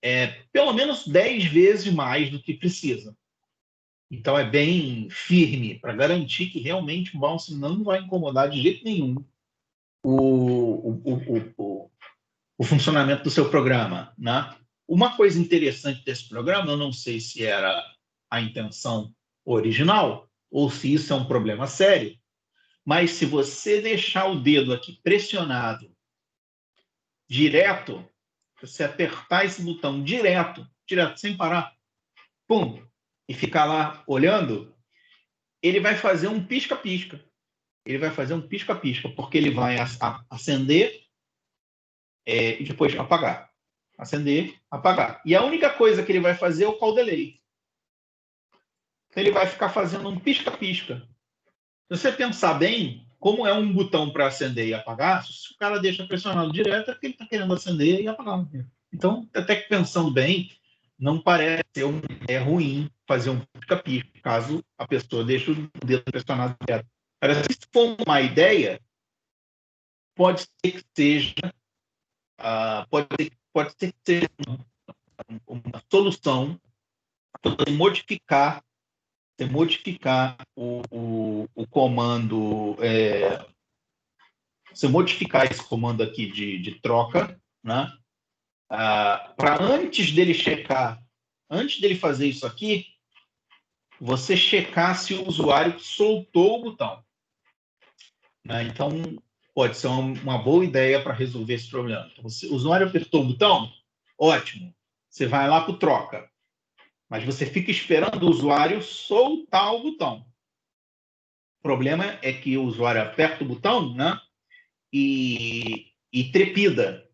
é pelo menos 10 vezes mais do que precisa. Então é bem firme para garantir que realmente o bounce não vai incomodar de jeito nenhum o funcionamento do seu programa, né? Uma coisa interessante desse programa, eu não sei se era a intenção original ou se isso é um problema sério, mas se você deixar o dedo aqui pressionado direto, você apertar esse botão direto, sem parar, pum, e ficar lá olhando, ele vai fazer um pisca-pisca. Ele vai fazer um pisca-pisca, porque ele vai acender e depois apagar. Acender, apagar. E a única coisa que ele vai fazer é o call delay. Então, ele vai ficar fazendo um pisca-pisca. Se você pensar bem, como é um botão para acender e apagar, se o cara deixa pressionado direto, é porque ele está querendo acender e apagar. Então, até que pensando bem, não parece ser uma ideia ruim fazer um pisca-pisca, caso a pessoa deixe o dedo pressionado direto. Parece que se for uma ideia, pode ser que seja pode ser que seja uma solução para você modificar o comando, você modificar esse comando aqui de troca, né? Para antes dele fazer isso aqui, você checar se o usuário soltou o botão, né? Então, pode ser uma boa ideia para resolver esse problema. Então, o usuário apertou o botão, ótimo, você vai lá para o troca. Mas você fica esperando o usuário soltar o botão. O problema é que o usuário aperta o botão, né? E trepida.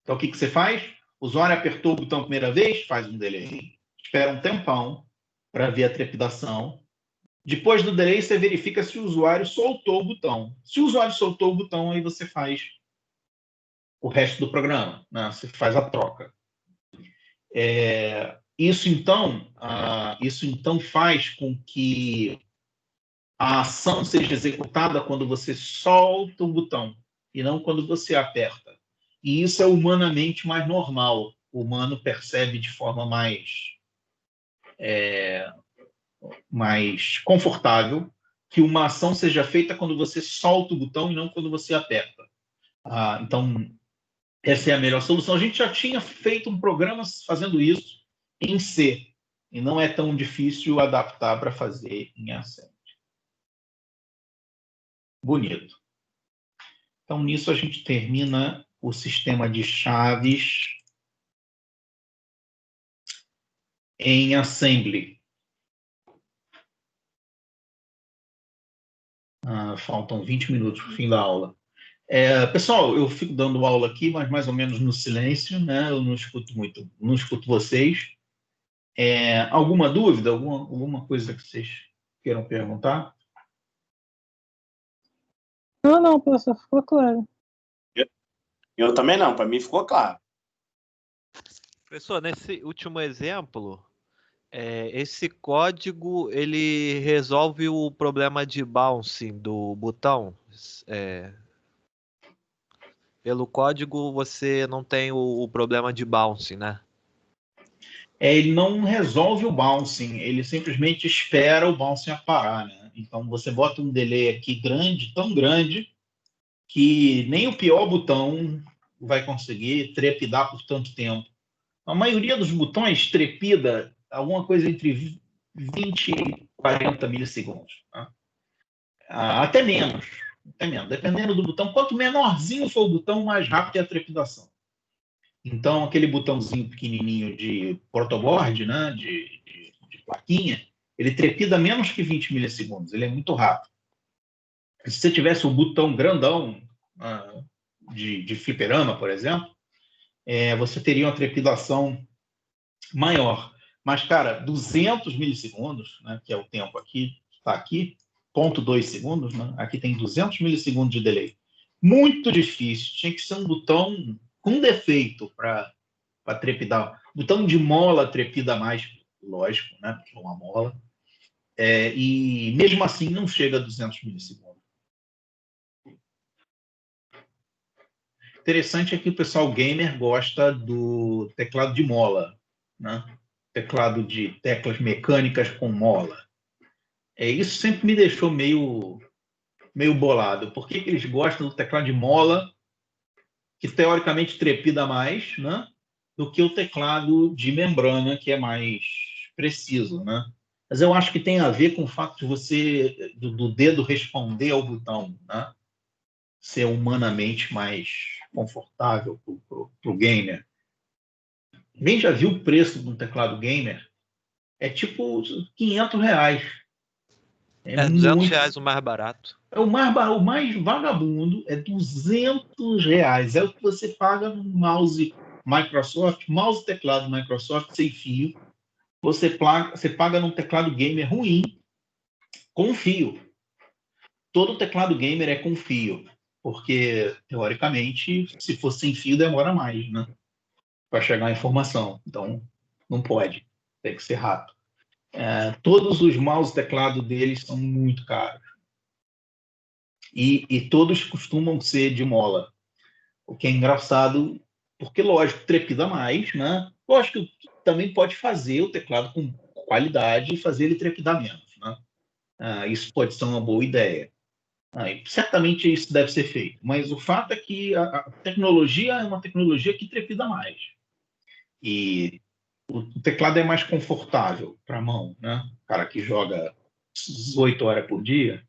Então, o que você faz? O usuário apertou o botão a primeira vez, faz um delay, espera um tempão para ver a trepidação, Depois do delay, você verifica se o usuário soltou o botão. Se o usuário soltou o botão, aí você faz o resto do programa, né? Você faz a troca. Isso então faz com que a ação seja executada quando você solta o botão e não quando você aperta. E isso é humanamente mais normal. O humano percebe de forma mais confortável que uma ação seja feita quando você solta o botão e não quando você aperta. Então, essa é a melhor solução. A gente já tinha feito um programa fazendo isso em C, e não é tão difícil adaptar para fazer em Assembly. Bonito. Então, nisso a gente termina o sistema de chaves em Assembly. Faltam 20 minutos para o fim da aula. Pessoal, eu fico dando aula aqui, mas mais ou menos no silêncio, né? Eu não escuto muito, não escuto vocês. Alguma dúvida, alguma coisa que vocês queiram perguntar? Não, professor, ficou claro. Eu também não, para mim ficou claro. Professor, nesse último exemplo, esse código ele resolve o problema de bouncing do botão. Pelo código você não tem o problema de bouncing, né? Ele não resolve o bouncing, ele simplesmente espera o bouncing parar, né? Então você bota um delay aqui grande, tão grande, que nem o pior botão vai conseguir trepidar por tanto tempo. A maioria dos botões trepida alguma coisa entre 20 e 40 milissegundos. Tá? Até menos, dependendo do botão. Quanto menorzinho for o botão, mais rápido é a trepidação. Então, aquele botãozinho pequenininho de protoboard, né, de plaquinha, ele trepida menos que 20 milissegundos. Ele é muito rápido. Se você tivesse um botão grandão de fliperama, por exemplo, você teria uma trepidação maior. Mas, cara, 200 milissegundos, né, que é o tempo aqui, está aqui, 0,2 segundos, né, aqui tem 200 milissegundos de delay. Muito difícil. Tinha que ser um botão com defeito para trepidar. Botão de mola trepida mais, lógico, né, porque é uma mola. E mesmo assim não chega a 200 milissegundos. Interessante é que o pessoal gamer gosta do teclado de mola, né? Teclado de teclas mecânicas com mola. Isso sempre me deixou meio bolado. Por que eles gostam do teclado de mola, que teoricamente trepida mais, né, do que o teclado de membrana, que é mais preciso, né? Mas eu acho que tem a ver com o fato de você, do dedo responder ao botão, né? Ser humanamente mais confortável para o gamer. Quem já viu o preço de um teclado gamer? É tipo R$500. R$200 o mais barato. O mais vagabundo é R$200. É o que você paga no mouse Microsoft, mouse teclado Microsoft sem fio. Você paga num teclado gamer ruim com fio. Todo teclado gamer é com fio, porque, teoricamente, se for sem fio, demora mais, né? Para chegar a informação. Então, não pode. Tem que ser rápido. Todos os mouse teclado deles são muito caros. E todos costumam ser de mola. O que é engraçado, porque, lógico, trepida mais, né? Lógico que também pode fazer o teclado com qualidade e fazer ele trepidar menos, né? Isso pode ser uma boa ideia. Certamente isso deve ser feito. Mas o fato é que a tecnologia é uma tecnologia que trepida mais. E o teclado é mais confortável para a mão, né? O cara que joga 8 horas por dia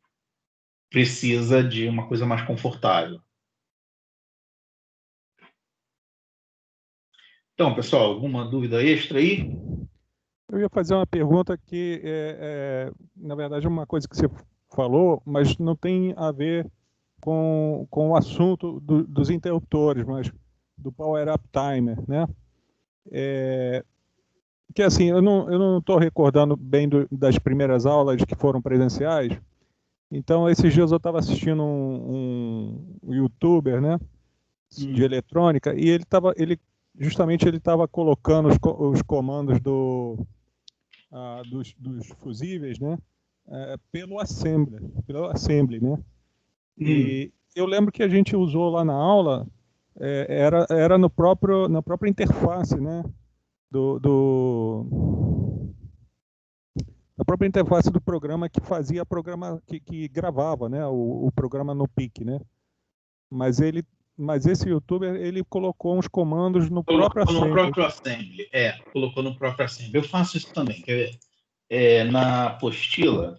precisa de uma coisa mais confortável. Então, pessoal, alguma dúvida extra aí? Eu ia fazer uma pergunta que, na verdade, é uma coisa que você falou, mas não tem a ver com o assunto dos interruptores, mas do Power Up Timer, né? que assim, eu não estou recordando bem das primeiras aulas que foram presenciais. Então, esses dias eu estava assistindo um youtuber, né, de eletrônica, e justamente ele estava colocando os comandos dos fusíveis, né, pelo assembly, né. E eu lembro que a gente usou lá na aula, era na própria interface, né, da própria interface do programa que fazia programa que gravava, né, o programa no PIC, né? Mas esse youtuber ele colocou uns comandos no próprio assembly. No próprio assembly, colocou no próprio assembly. Eu faço isso também, na apostila.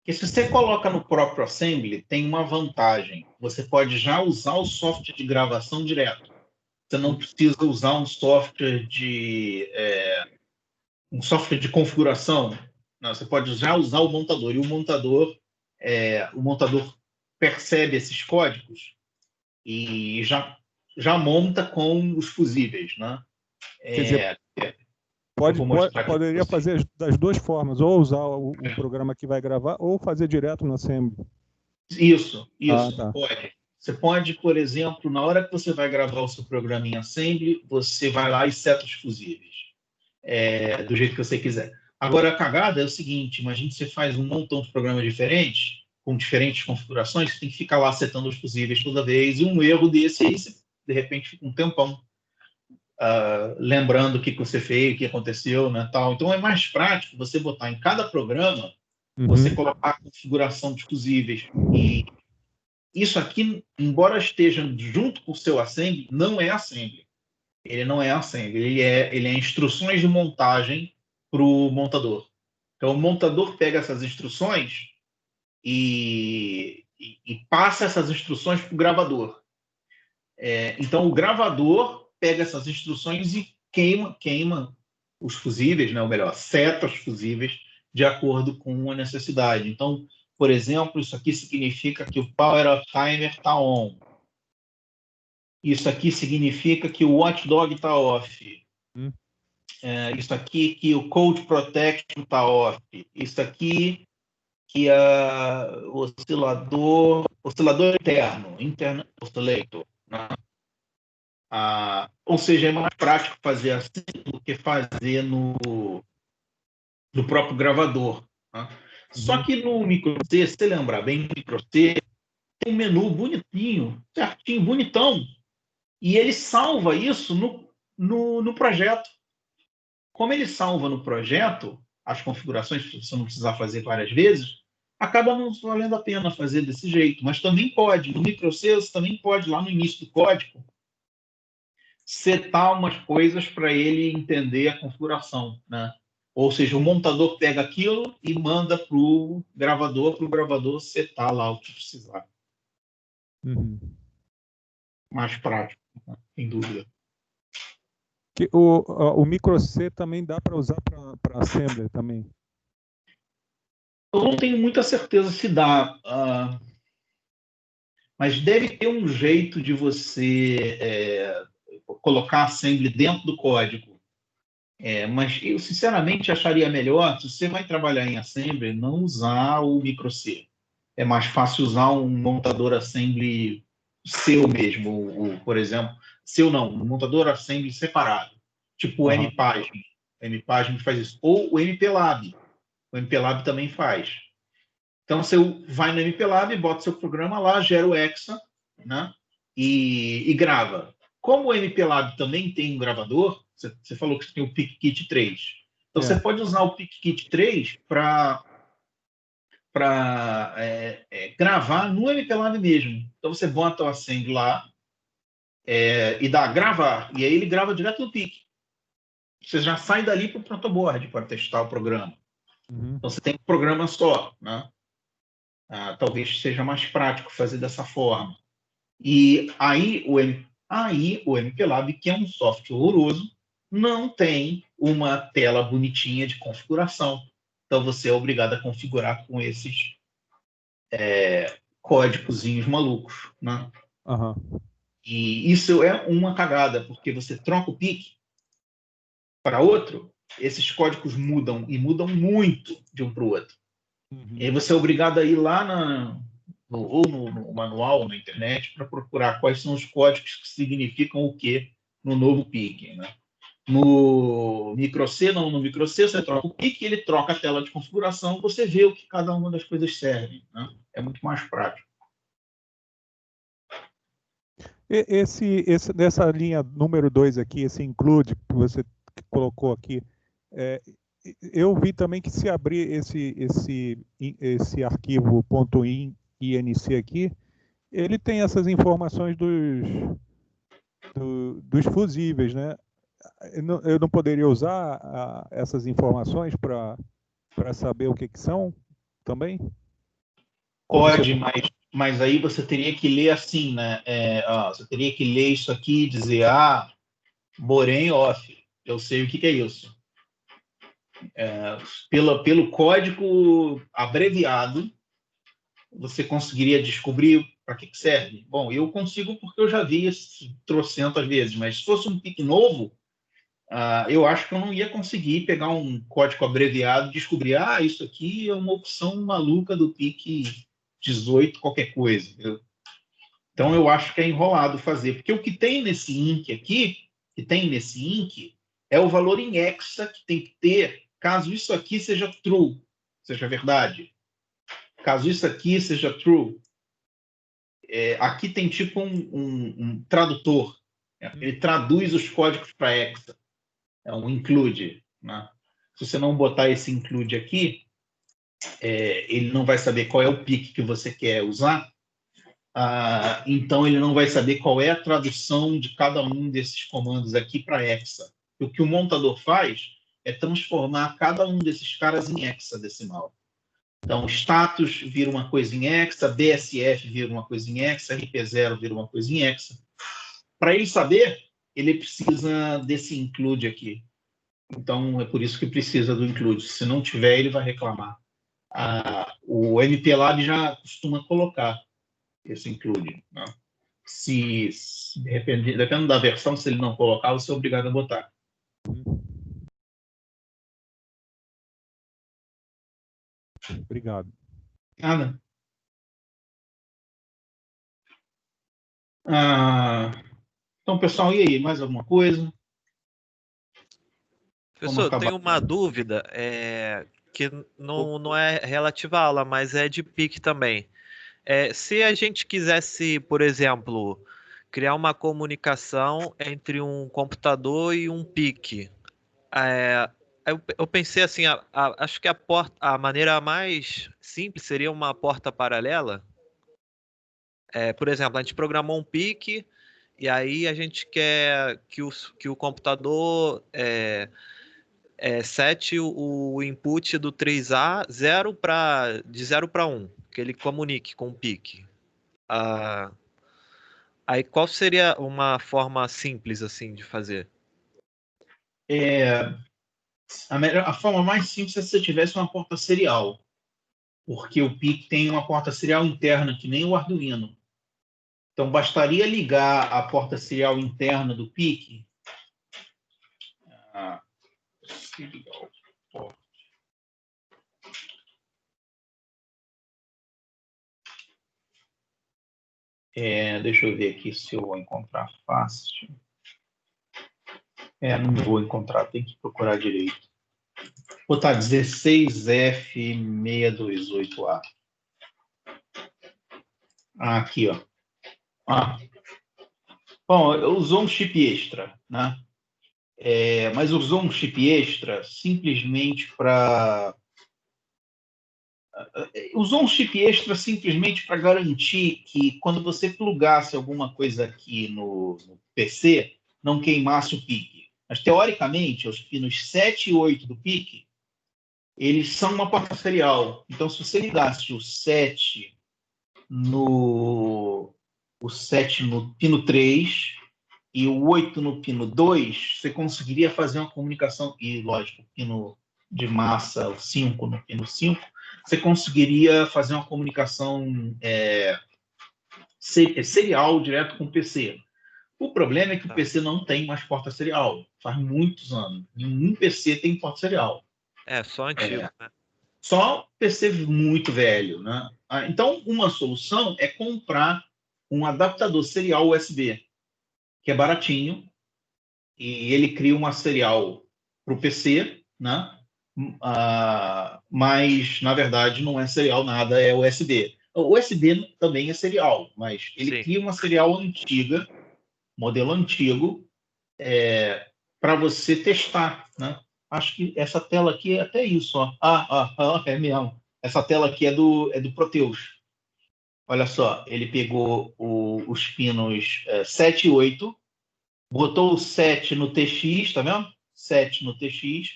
Que se você coloca no próprio assembly, tem uma vantagem. Você pode já usar o software de gravação direto. Você não precisa usar um software de configuração. Não, você pode já usar o montador. E o montador percebe esses códigos e já monta com os fusíveis, né? Quer dizer, poderia fazer das duas formas, ou usar o programa que vai gravar, ou fazer direto no assembly. Isso, tá. pode. Você pode, por exemplo, na hora que você vai gravar o seu programa em assembly, você vai lá e seta os fusíveis, do jeito que você quiser. Agora, a cagada é o seguinte, imagine que você faz um montão de programas diferentes, com diferentes configurações, você tem que ficar lá setando os fusíveis toda vez, e um erro desse aí, você, de repente, fica um tempão lembrando o que você fez, o que aconteceu, né, tal. Então, é mais prático você botar em cada programa, você colocar a configuração dos fusíveis. E isso aqui, embora esteja junto com o seu assembly, não é assembly. Ele não é assembly, ele é instruções de montagem para o montador. Então, o montador pega essas instruções e passa essas instruções para o gravador. Então, o gravador pega essas instruções e queima os fusíveis, né? Ou melhor, seta os fusíveis de acordo com a necessidade. Então, por exemplo, isso aqui significa que o Power of Timer está on. Isso aqui significa que o Watchdog está off. Isso aqui que o Code Protection está off. Isso aqui que o oscilador interno oscillator, né? Ou seja, é mais prático fazer assim do que fazer no próprio gravador, né? Só que no micro-C, se você lembrar bem, no micro-C tem um menu bonitinho, certinho, bonitão, e ele salva isso no projeto. Como ele salva no projeto, as configurações, que você não precisar fazer várias vezes, acaba não valendo a pena fazer desse jeito. Mas também pode, no micro-C, você também pode, lá no início do código, setar umas coisas para ele entender a configuração, né? Ou seja, o montador pega aquilo e manda para o gravador setar lá o que precisar. Mais prático, sem dúvida. O micro-C também dá para usar para assembly também? Eu não tenho muita certeza se dá, mas deve ter um jeito de você colocar assembly dentro do código. Mas eu, sinceramente, acharia melhor, se você vai trabalhar em assembly, não usar o micro-C. É mais fácil usar um montador assembly seu mesmo, por exemplo. Seu não, um montador assembly separado. Tipo o MPagined. O MPagined faz isso. Ou o MPLab. O MPLab também faz. Então, você vai no MPLab, bota seu programa lá, gera o Hexa, né? E grava. Como o MPLab também tem um gravador, você falou que você tem o PicKit 3. Então, você pode usar o PicKit 3 para gravar no MPLab mesmo. Então, você bota o assembly lá e dá gravar. E aí ele grava direto no PIC. Você já sai dali para o protoboard para testar o programa. Então, você tem um programa só, né? Talvez seja mais prático fazer dessa forma. E aí o MPLab, que é um software horroroso, não tem uma tela bonitinha de configuração. Então, você é obrigado a configurar com esses códigozinhos malucos, né? E isso é uma cagada, porque você troca o PIC, para outro, esses códigos mudam, e mudam muito de um para o outro. E aí você é obrigado a ir lá ou no manual, na internet, para procurar quais são os códigos que significam o que no novo PIC, né? No microC, no microC, você troca o PIC, ele troca a tela de configuração, você vê o que cada uma das coisas serve, né? É muito mais prático. Nessa linha número 2 aqui, esse include que você colocou aqui, eu vi também que se abrir esse arquivo .inc aqui, ele tem essas informações dos fusíveis, né? Eu não poderia usar essas informações para saber o que são também? Pode, mas aí você teria que ler assim, né? Você teria que ler isso aqui e dizer, Borém off, eu sei o que é isso. Pelo código abreviado, você conseguiria descobrir para que serve? Bom, eu consigo porque eu já vi isso trocentas vezes, mas se fosse um PIC novo, eu acho que eu não ia conseguir pegar um código abreviado e descobrir, isso aqui é uma opção maluca do PIC 18, qualquer coisa. Entendeu? Então, eu acho que é enrolado fazer, porque o que tem nesse INC aqui, é o valor em hexa que tem que ter, caso isso aqui seja true, seja verdade. Caso isso aqui seja true, aqui tem tipo um tradutor. Ele traduz os códigos para hexa. É um include. Né? Se você não botar esse include aqui, ele não vai saber qual é o PIC que você quer usar. Então, ele não vai saber qual é a tradução de cada um desses comandos aqui para hexa. O que o montador faz é transformar cada um desses caras em hexadecimal. Então, status vira uma coisa em hexa, BSF vira uma coisa em hexa, RP0 vira uma coisa em hexa. Para ele saber, ele precisa desse include aqui. Então, é por isso que precisa do include. Se não tiver, ele vai reclamar. O MPLab já costuma colocar esse include. Né? Dependendo da versão, se ele não colocar, você é obrigado a botar. Obrigado. Nada. Então, pessoal, e aí? Mais alguma coisa? Professor, eu tenho uma dúvida que não é relativa à aula, mas é de PIC também. Se a gente quisesse, por exemplo, criar uma comunicação entre um computador e um PIC, eu pensei assim, acho que a maneira mais simples seria uma porta paralela. Por exemplo, a gente programou um PIC e aí a gente quer que o computador sete o input do 3A de 0 para 1, que ele comunique com o PIC. Aí qual seria uma forma simples assim de fazer? A forma mais simples é se você tivesse uma porta serial, porque o PIC tem uma porta serial interna, que nem o Arduino. Então, bastaria ligar a porta serial interna do PIC. Deixa eu ver aqui se eu vou encontrar fácil. Não vou encontrar, tem que procurar direito. Vou botar 16F628A. Aqui, ó. Bom, usou um chip extra, né? Mas usou um chip extra simplesmente para... Usou um chip extra simplesmente para garantir que quando você plugasse alguma coisa aqui no PC, não queimasse o PIC. Mas, teoricamente, os pinos 7 e 8 do PIC, eles são uma porta serial. Então, se você ligasse o 7 no pino 3 e o 8 no pino 2, você conseguiria fazer uma comunicação, e, lógico, o pino de massa, o 5 no pino 5, você conseguiria fazer uma comunicação serial direto com o PC. O problema é que o Tá. PC não tem mais porta serial. Faz muitos anos. Nenhum PC tem porta serial. Só antigo, né? Só PC muito velho, né? Então, uma solução é comprar um adaptador serial USB, que é baratinho, e ele cria uma serial para o PC, né? Mas, na verdade, não é serial nada, é USB. O USB também é serial, mas ele Sim. cria uma serial antiga, modelo antigo, para você testar, né? Acho que essa tela aqui é até isso, ó. É mesmo. Essa tela aqui é do Proteus. Olha só, ele pegou os pinos 7 e 8, botou o 7 no TX, tá vendo? 7 no TX,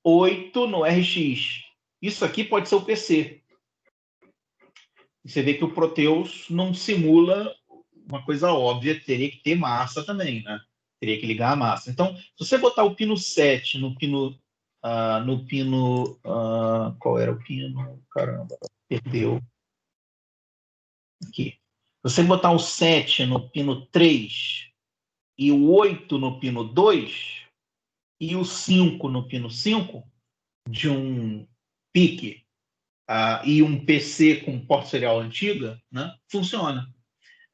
8 no RX. Isso aqui pode ser o PC. Você vê que o Proteus não simula uma coisa óbvia, teria que ter massa também, né? Teria que ligar a massa. Então, se você botar o pino 7 no pino. Qual era o pino? Caramba, perdeu. Aqui. Se você botar o 7 no pino 3 e o 8 no pino 2 e o 5 no pino 5 de um PIC e um PC com porta serial antiga, né? Funciona.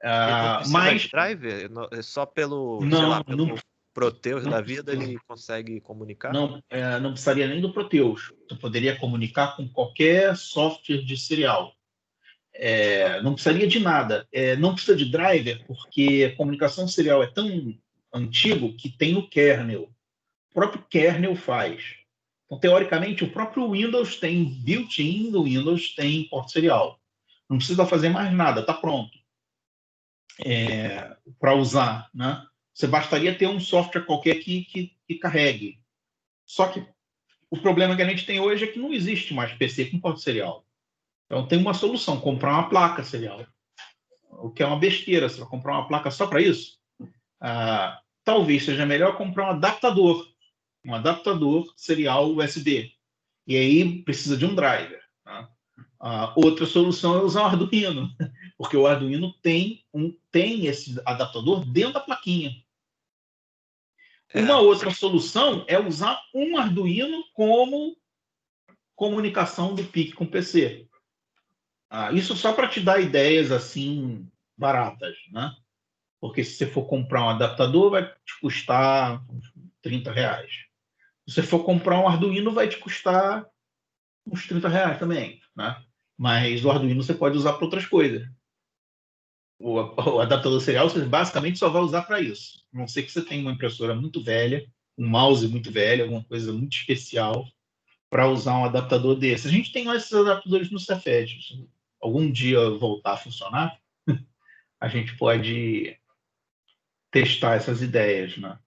Ele não precisa Mas de driver? Só pelo, sei não, lá, pelo não, Proteus não da vida precisa. ele consegue comunicar? Não precisaria nem do Proteus. Tu poderia comunicar com qualquer software de serial. Não precisaria de nada. Não precisa de driver, porque a comunicação serial é tão antigo que tem no kernel. O próprio kernel faz. Então, teoricamente, o próprio Windows tem built-in do Windows, tem porta serial. Não precisa fazer mais nada, está pronto para usar, né? Você bastaria ter um software qualquer que carregue. Só que o problema que a gente tem hoje é que não existe mais PC com porta serial. Então tem uma solução, comprar uma placa serial. O que é uma besteira, você vai comprar uma placa só para isso? Talvez seja melhor comprar um adaptador serial USB. E aí precisa de um driver. Tá? Outra solução é usar o Arduino, porque o Arduino tem esse adaptador dentro da plaquinha. Uma outra solução é usar um Arduino como comunicação do PIC com o PC. Isso só para te dar ideias assim baratas, né? Porque se você for comprar um adaptador, vai te custar uns R$30. Se você for comprar um Arduino, vai te custar uns R$30 também, né? Mas o Arduino você pode usar para outras coisas. O adaptador serial você basicamente só vai usar para isso. A não ser que você tenha uma impressora muito velha, um mouse muito velho, alguma coisa muito especial para usar um adaptador desse. A gente tem esses adaptadores no Cefet. Se algum dia voltar a funcionar, a gente pode testar essas ideias, né?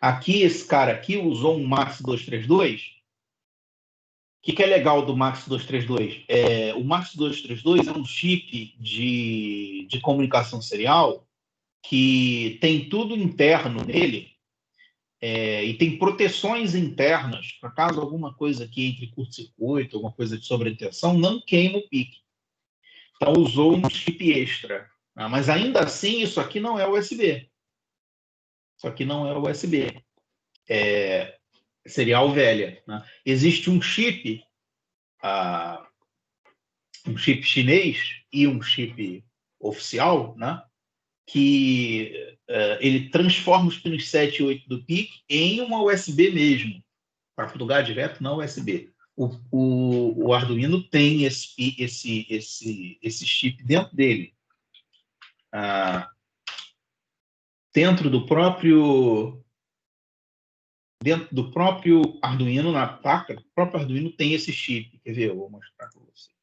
Aqui, esse cara aqui usou um Max 232. O que é legal do Max 232? O Max 232 é um chip de comunicação serial que tem tudo interno nele e tem proteções internas para caso alguma coisa aqui entre curto-circuito, alguma coisa de sobretensão, não queima o PIC. Então usou um chip extra. Mas ainda assim, isso aqui não é USB. Isso aqui não é USB. É serial velha. Né? Existe um chip chinês e um chip oficial, né? Que ele transforma os pinos 7 e 8 do PIC em uma USB mesmo, para plugar direto na USB. O Arduino tem esse chip dentro dele. Dentro do próprio Arduino, na placa, o próprio Arduino tem esse chip. Quer ver? Eu vou mostrar para vocês.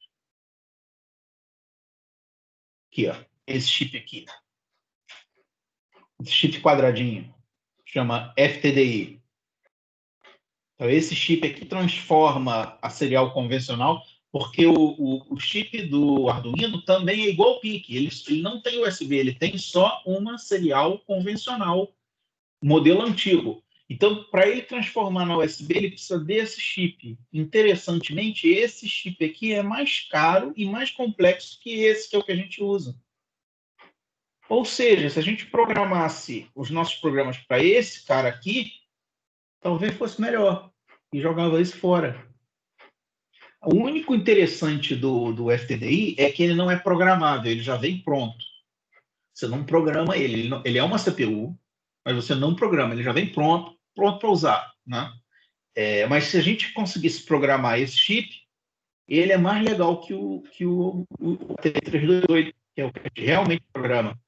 Aqui, ó. Esse chip aqui. Esse chip quadradinho. Chama FTDI. Então, esse chip aqui transforma a serial convencional, porque o chip do Arduino também é igual ao PIC. Ele não tem USB, ele tem só uma serial convencional, modelo antigo. Então, para ele transformar na USB, ele precisa desse chip. Interessantemente, esse chip aqui é mais caro e mais complexo que esse, que é o que a gente usa. Ou seja, se a gente programasse os nossos programas para esse cara aqui, talvez fosse melhor. E jogava isso fora. O único interessante do FTDI é que ele não é programável, ele já vem pronto. Você não programa ele. Ele é uma CPU, mas você não programa, ele já vem pronto para usar. Né? Mas se a gente conseguisse programar esse chip, ele é mais legal que o T328, que é o que a gente realmente programa.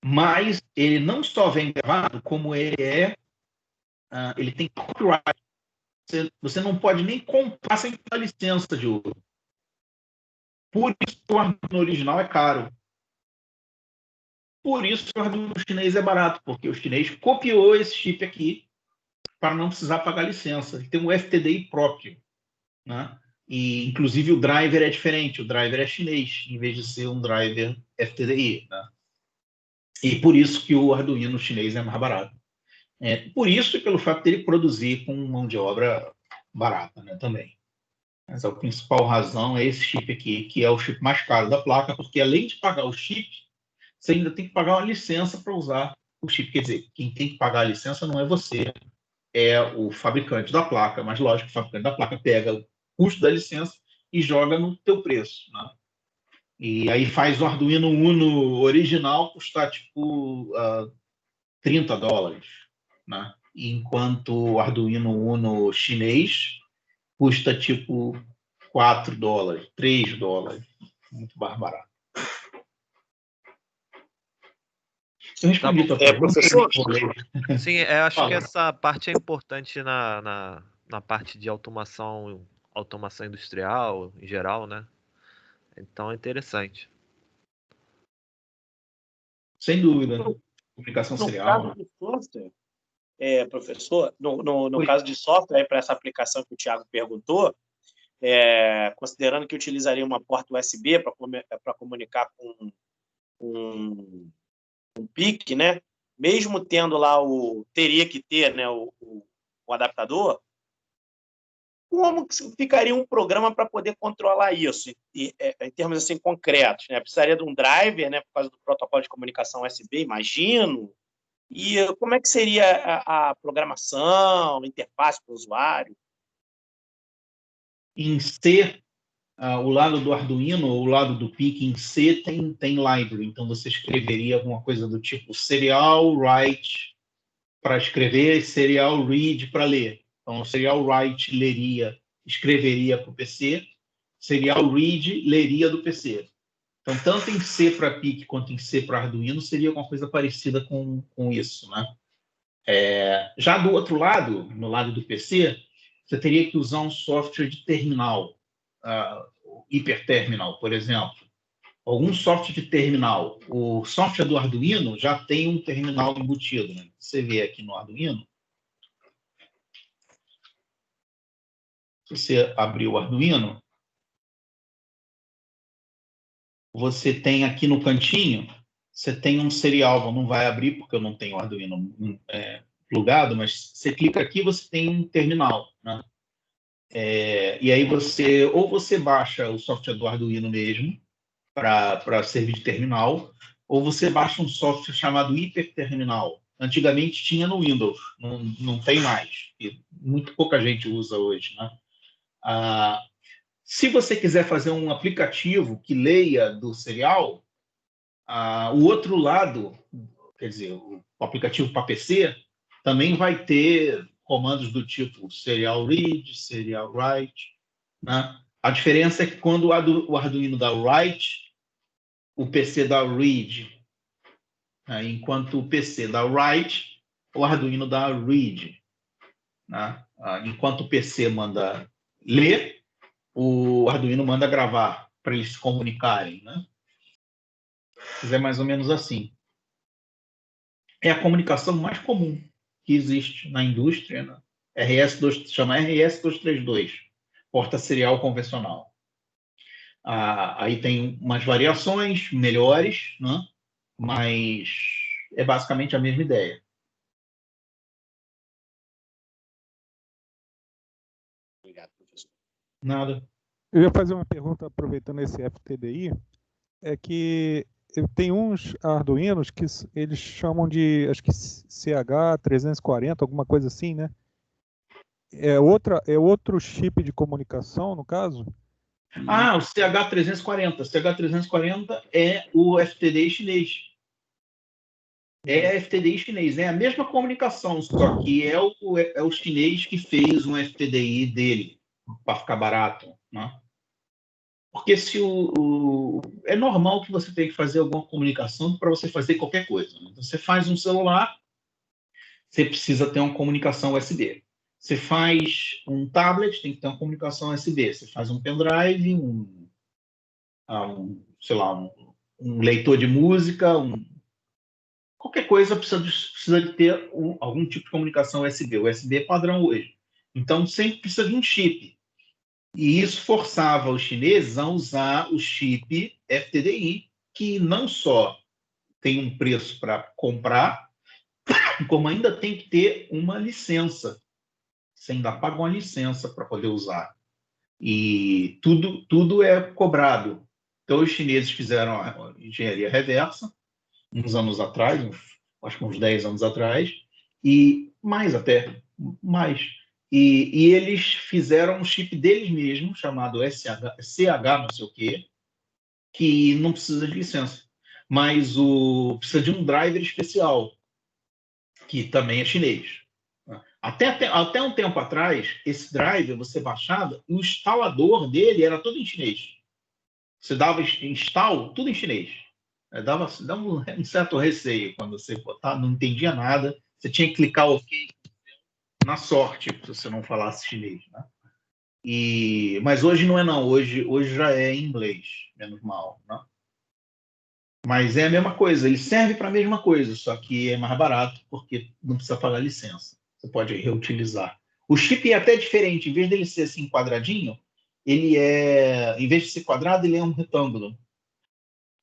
Mas ele não só vem gravado, como ele tem copyright. Você não pode nem comprar sem a licença de uso. Por isso que o Arduino original é caro. Por isso que o Arduino chinês é barato, porque o chinês copiou esse chip aqui para não precisar pagar licença. Ele tem um FTDI próprio. Né? E, inclusive, o driver é diferente. O driver é chinês, em vez de ser um driver FTDI. Né? E por isso que o Arduino chinês é mais barato. Por isso e pelo fato dele produzir com mão de obra barata, né, também. Mas a principal razão é esse chip aqui, que é o chip mais caro da placa, porque além de pagar o chip, você ainda tem que pagar uma licença para usar o chip. Quer dizer, quem tem que pagar a licença não é você, é o fabricante da placa. Mas, lógico, o fabricante da placa pega o custo da licença e joga no teu preço. Né? E aí faz o Arduino Uno original custar, tipo, $30. Né? Enquanto o Arduino Uno chinês custa tipo $4, $3. Muito mais barato. Eu respondi tua pergunta, professor? Sim, eu acho que Fala. essa parte é importante na parte de automação industrial em geral, né? Então é interessante. Sem dúvida. Comunicação No serial. caso de software, professor, no Oi. caso de software, para essa aplicação que o Thiago perguntou, considerando que utilizaria uma porta USB para comunicar com um PIC, né? Mesmo tendo lá teria que ter, né, o adaptador, como que ficaria um programa para poder controlar isso em termos assim concretos, né? Precisaria de um driver, né, por causa do protocolo de comunicação USB, imagino. E como é que seria a programação, a interface para o usuário? Em C, o lado do Arduino ou o lado do PIC em C tem library. Então você escreveria alguma coisa do tipo serial write para escrever e serial read para ler. Então, o serial write escreveria para o PC, serial read leria do PC. Então, tanto em C para PIC quanto em C para Arduino seria uma coisa parecida com isso. Né? Já do outro lado, no lado do PC, você teria que usar um software de terminal, hiperterminal, por exemplo. Algum software de terminal. O software do Arduino já tem um terminal embutido. Né? Você vê aqui no Arduino, se você abrir o Arduino, você tem aqui no cantinho, você tem um serial, não vai abrir porque eu não tenho o Arduino plugado, mas você clica aqui, você tem um terminal. Né? E aí você baixa o software do Arduino mesmo, para servir de terminal, ou você baixa um software chamado hiperterminal. Antigamente tinha no Windows, não tem mais. E muito pouca gente usa hoje. Né? Se você quiser fazer um aplicativo que leia do serial, o outro lado, quer dizer, o aplicativo para PC, também vai ter comandos do tipo serial read, serial write. Né? A diferença é que quando o Arduino dá write, o PC dá read. Né? Enquanto o PC dá write, o Arduino dá read. Né? Enquanto o PC manda ler, o Arduino manda gravar para eles se comunicarem. Né? É mais ou menos assim. É a comunicação mais comum que existe na indústria. Né? Chama RS-232, porta serial convencional. Aí tem umas variações melhores, né? Mas é basicamente a mesma ideia. Obrigado, professor. Nada. Eu ia fazer uma pergunta aproveitando esse FTDI, é que tem uns Arduinos que eles chamam de, acho que CH340, alguma coisa assim, né? É outro chip de comunicação, no caso? Ah, o CH340. O CH340 é o FTDI chinês. É FTDI chinês, é a mesma comunicação, só que é o chinês que fez um FTDI dele, para ficar barato, né? Porque se é normal que você tenha que fazer alguma comunicação para você fazer qualquer coisa, né? Então, você faz um celular, você precisa ter uma comunicação USB. Você faz um tablet, tem que ter uma comunicação USB. Você faz um pendrive, sei lá, um leitor de música, qualquer coisa precisa de ter algum tipo de comunicação USB. O USB é padrão hoje. Então, sempre precisa de um chip. E isso forçava os chineses a usar o chip FTDI, que não só tem um preço para comprar, como ainda tem que ter uma licença. Você ainda paga uma licença para poder usar. E tudo é cobrado. Então, os chineses fizeram a engenharia reversa, uns anos atrás, acho que uns 10 anos atrás, e mais até, mais. E eles fizeram um chip deles mesmos, chamado CH não sei o quê, que não precisa de licença. Mas precisa de um driver especial, que também é chinês. Até um tempo atrás, esse driver você baixava e o instalador dele era todo em chinês. Você dava install, tudo em chinês. Dava um certo receio quando você botava, não entendia nada. Você tinha que clicar OK na sorte, se você não falasse chinês, né? Mas hoje não é não. Hoje já é em inglês, menos mal, né? Mas é a mesma coisa. Ele serve para a mesma coisa, só que é mais barato porque não precisa pagar licença. Você pode reutilizar. O chip é até diferente. Em vez dele ser assim quadradinho, em vez de ser quadrado, ele é um retângulo.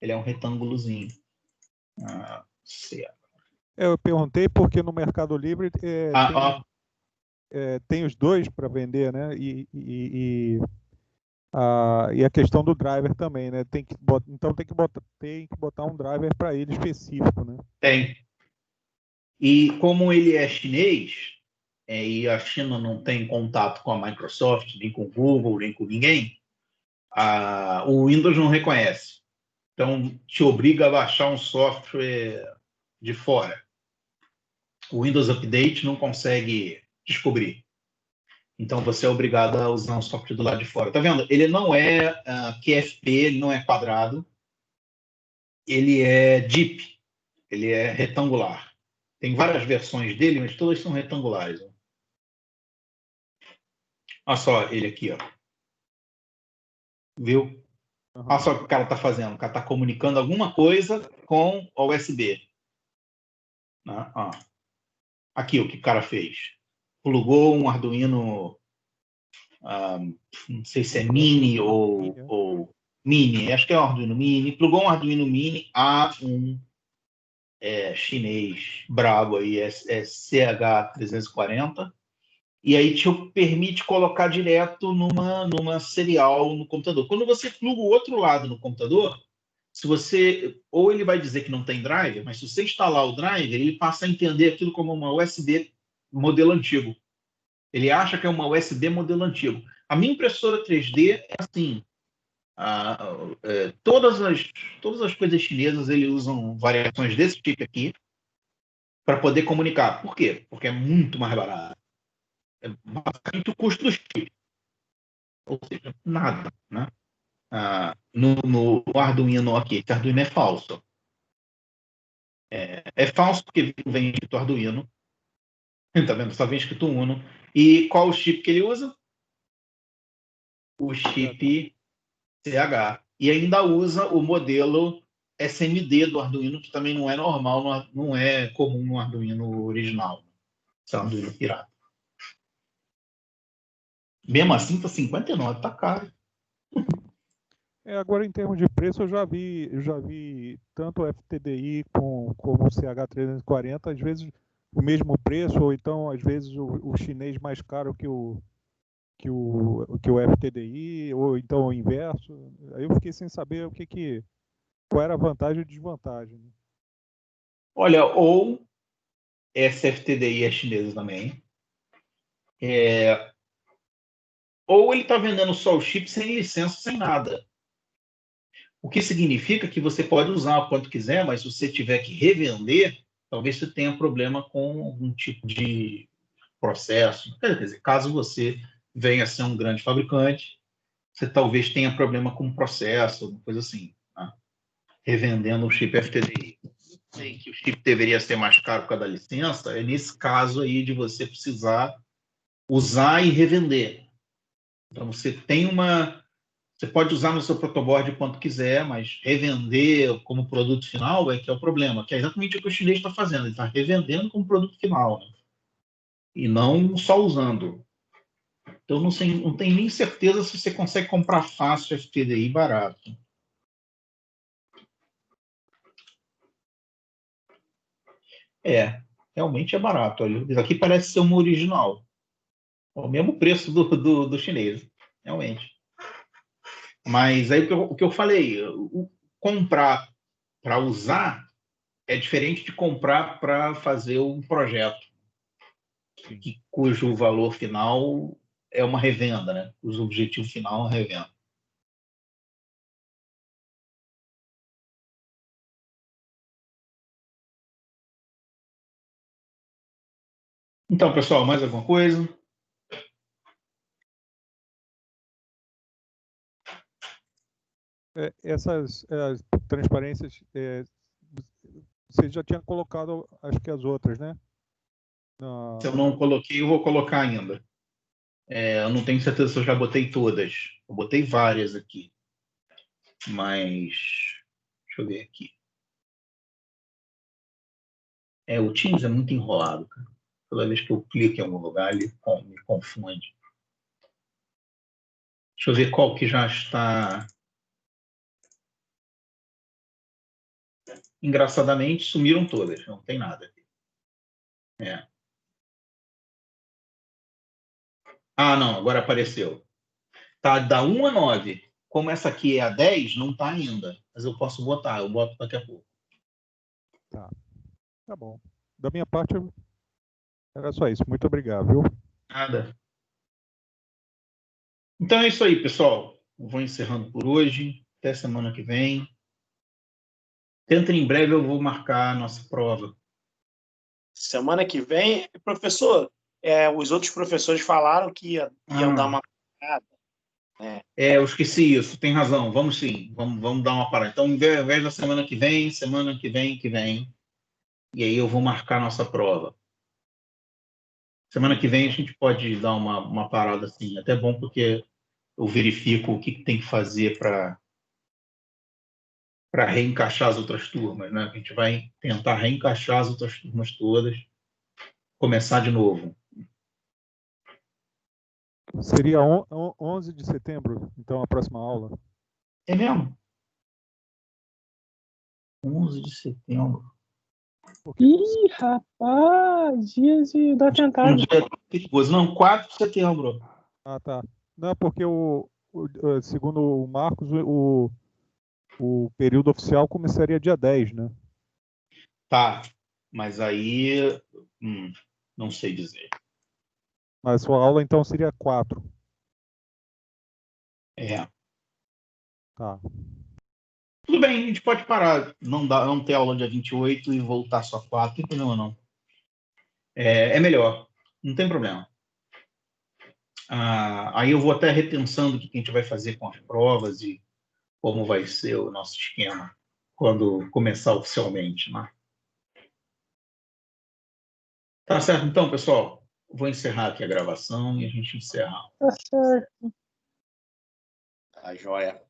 Ele é um retângulozinho. Eu perguntei porque no Mercado Livre tem os dois para vender, né? E a questão do driver também, né? Então tem que botar um driver para ele específico, né? Tem. E como ele é chinês, e a China não tem contato com a Microsoft, nem com o Google, nem com ninguém, o Windows não reconhece. Então, te obriga a baixar um software de fora. O Windows Update não consegue descobrir. Então, você é obrigado a usar um software do lado de fora. Tá vendo? Ele não é QFP, ele não é quadrado. Ele é DIP. Ele é retangular. Tem várias versões dele, mas todas são retangulares. Olha só ele aqui, ó. Viu? Uhum. Olha só o que o cara está fazendo. O cara está comunicando alguma coisa com o USB. Né? Aqui o que o cara fez. Plugou um Arduino, não sei se é Mini ou Mini, acho que é um Arduino Mini. Plugou um Arduino Mini a um chinês brabo aí, CH340. E aí te permite colocar direto numa serial no computador. Quando você pluga o outro lado no computador, ou ele vai dizer que não tem driver, mas se você instalar o driver, ele passa a entender aquilo como uma USB modelo antigo. Ele acha que é uma USB modelo antigo. A minha impressora 3D é assim. Todas as coisas chinesas eles usam variações desse tipo aqui para poder comunicar. Por quê? Porque é muito mais barato. É basicamente o custo do chip. Ou seja, nada, né? No Arduino aqui, esse Arduino é falso. É falso porque vem escrito Arduino. Tá vendo? Só vem escrito Uno. E qual o chip que ele usa? O chip CH. E ainda usa o modelo SMD do Arduino, que também não é normal, não é comum no Arduino original. Esse é um Arduino pirata. Mesmo assim, tá 59, tá caro. Agora, em termos de preço, eu já vi tanto o FTDI como o CH340, às vezes o mesmo preço, ou então, às vezes, o chinês mais caro que o FTDI, ou então o inverso. Aí eu fiquei sem saber o que qual era a vantagem e desvantagem? Né? Olha, ou essa FTDI é chinesa também, ou ele está vendendo só o chip sem licença, sem nada. O que significa que você pode usar o quanto quiser, mas se você tiver que revender, talvez você tenha problema com algum tipo de processo. Quer dizer, caso você venha a ser um grande fabricante, você talvez tenha problema com o processo, alguma coisa assim, tá? Revendendo o chip FTDI. Sei que o chip deveria ser mais caro por causa da licença, é nesse caso aí de você precisar usar e revender. Então, você pode usar no seu protoboard quanto quiser, mas revender como produto final é que é o problema, que é exatamente o que o chinês está fazendo, ele está revendendo como produto final, né? E não só usando. Então, não tenho nem certeza se você consegue comprar fácil FTDI barato. Realmente é barato. Olha, isso aqui parece ser uma original. É o mesmo preço do chinês, realmente. Mas aí o que eu falei, comprar para usar é diferente de comprar para fazer um projeto, cujo valor final é uma revenda, né? Cujo objetivo final é uma revenda. Então, pessoal, mais alguma coisa? Essas transparências, você já tinha colocado, acho que as outras, né? Se eu não coloquei, eu vou colocar ainda. Eu não tenho certeza se eu já botei todas. Eu botei várias aqui. Mas, deixa eu ver aqui. O Teams é muito enrolado, cara. Toda vez que eu clico em algum lugar, ele me confunde. Deixa eu ver qual que já está. Engraçadamente, sumiram todas. Não tem nada aqui. Ah, não, agora apareceu. Tá da 1 a 9. Como essa aqui é a 10, não tá ainda. Mas eu posso botar, eu boto daqui a pouco. Tá bom. Da minha parte, era só isso. Muito obrigado, viu? Nada. Então é isso aí, pessoal. Eu vou encerrando por hoje. Até semana que vem. Dentro em breve eu vou marcar a nossa prova. Semana que vem, professor, os outros professores falaram que iam dar uma parada. Eu esqueci isso, tem razão. Vamos sim, vamos dar uma parada. Então, ao invés da semana que vem, que vem. E aí eu vou marcar a nossa prova. Semana que vem a gente pode dar uma parada assim. Até bom porque eu verifico o que tem que fazer para reencaixar as outras turmas, né? A gente vai tentar reencaixar as outras turmas todas, começar de novo. Seria 11 de setembro, então, a próxima aula. É mesmo? 11 de setembro. Ih, rapaz, dias do atentado. Perigoso. Não, 4 de setembro. Ah, tá. Não, porque segundo o Marcos, o período oficial começaria dia 10, né? Tá, mas aí não sei dizer. Mas sua aula, então, seria 4. Tá. Tudo bem, a gente pode parar. Não ter aula dia 28 e voltar só 4, não tem problema não. É melhor, não tem problema. Aí eu vou até repensando o que a gente vai fazer com as provas e como vai ser o nosso esquema quando começar oficialmente, né? Tá certo, então, pessoal. Vou encerrar aqui a gravação e a gente encerra. Tá certo. Tá joia.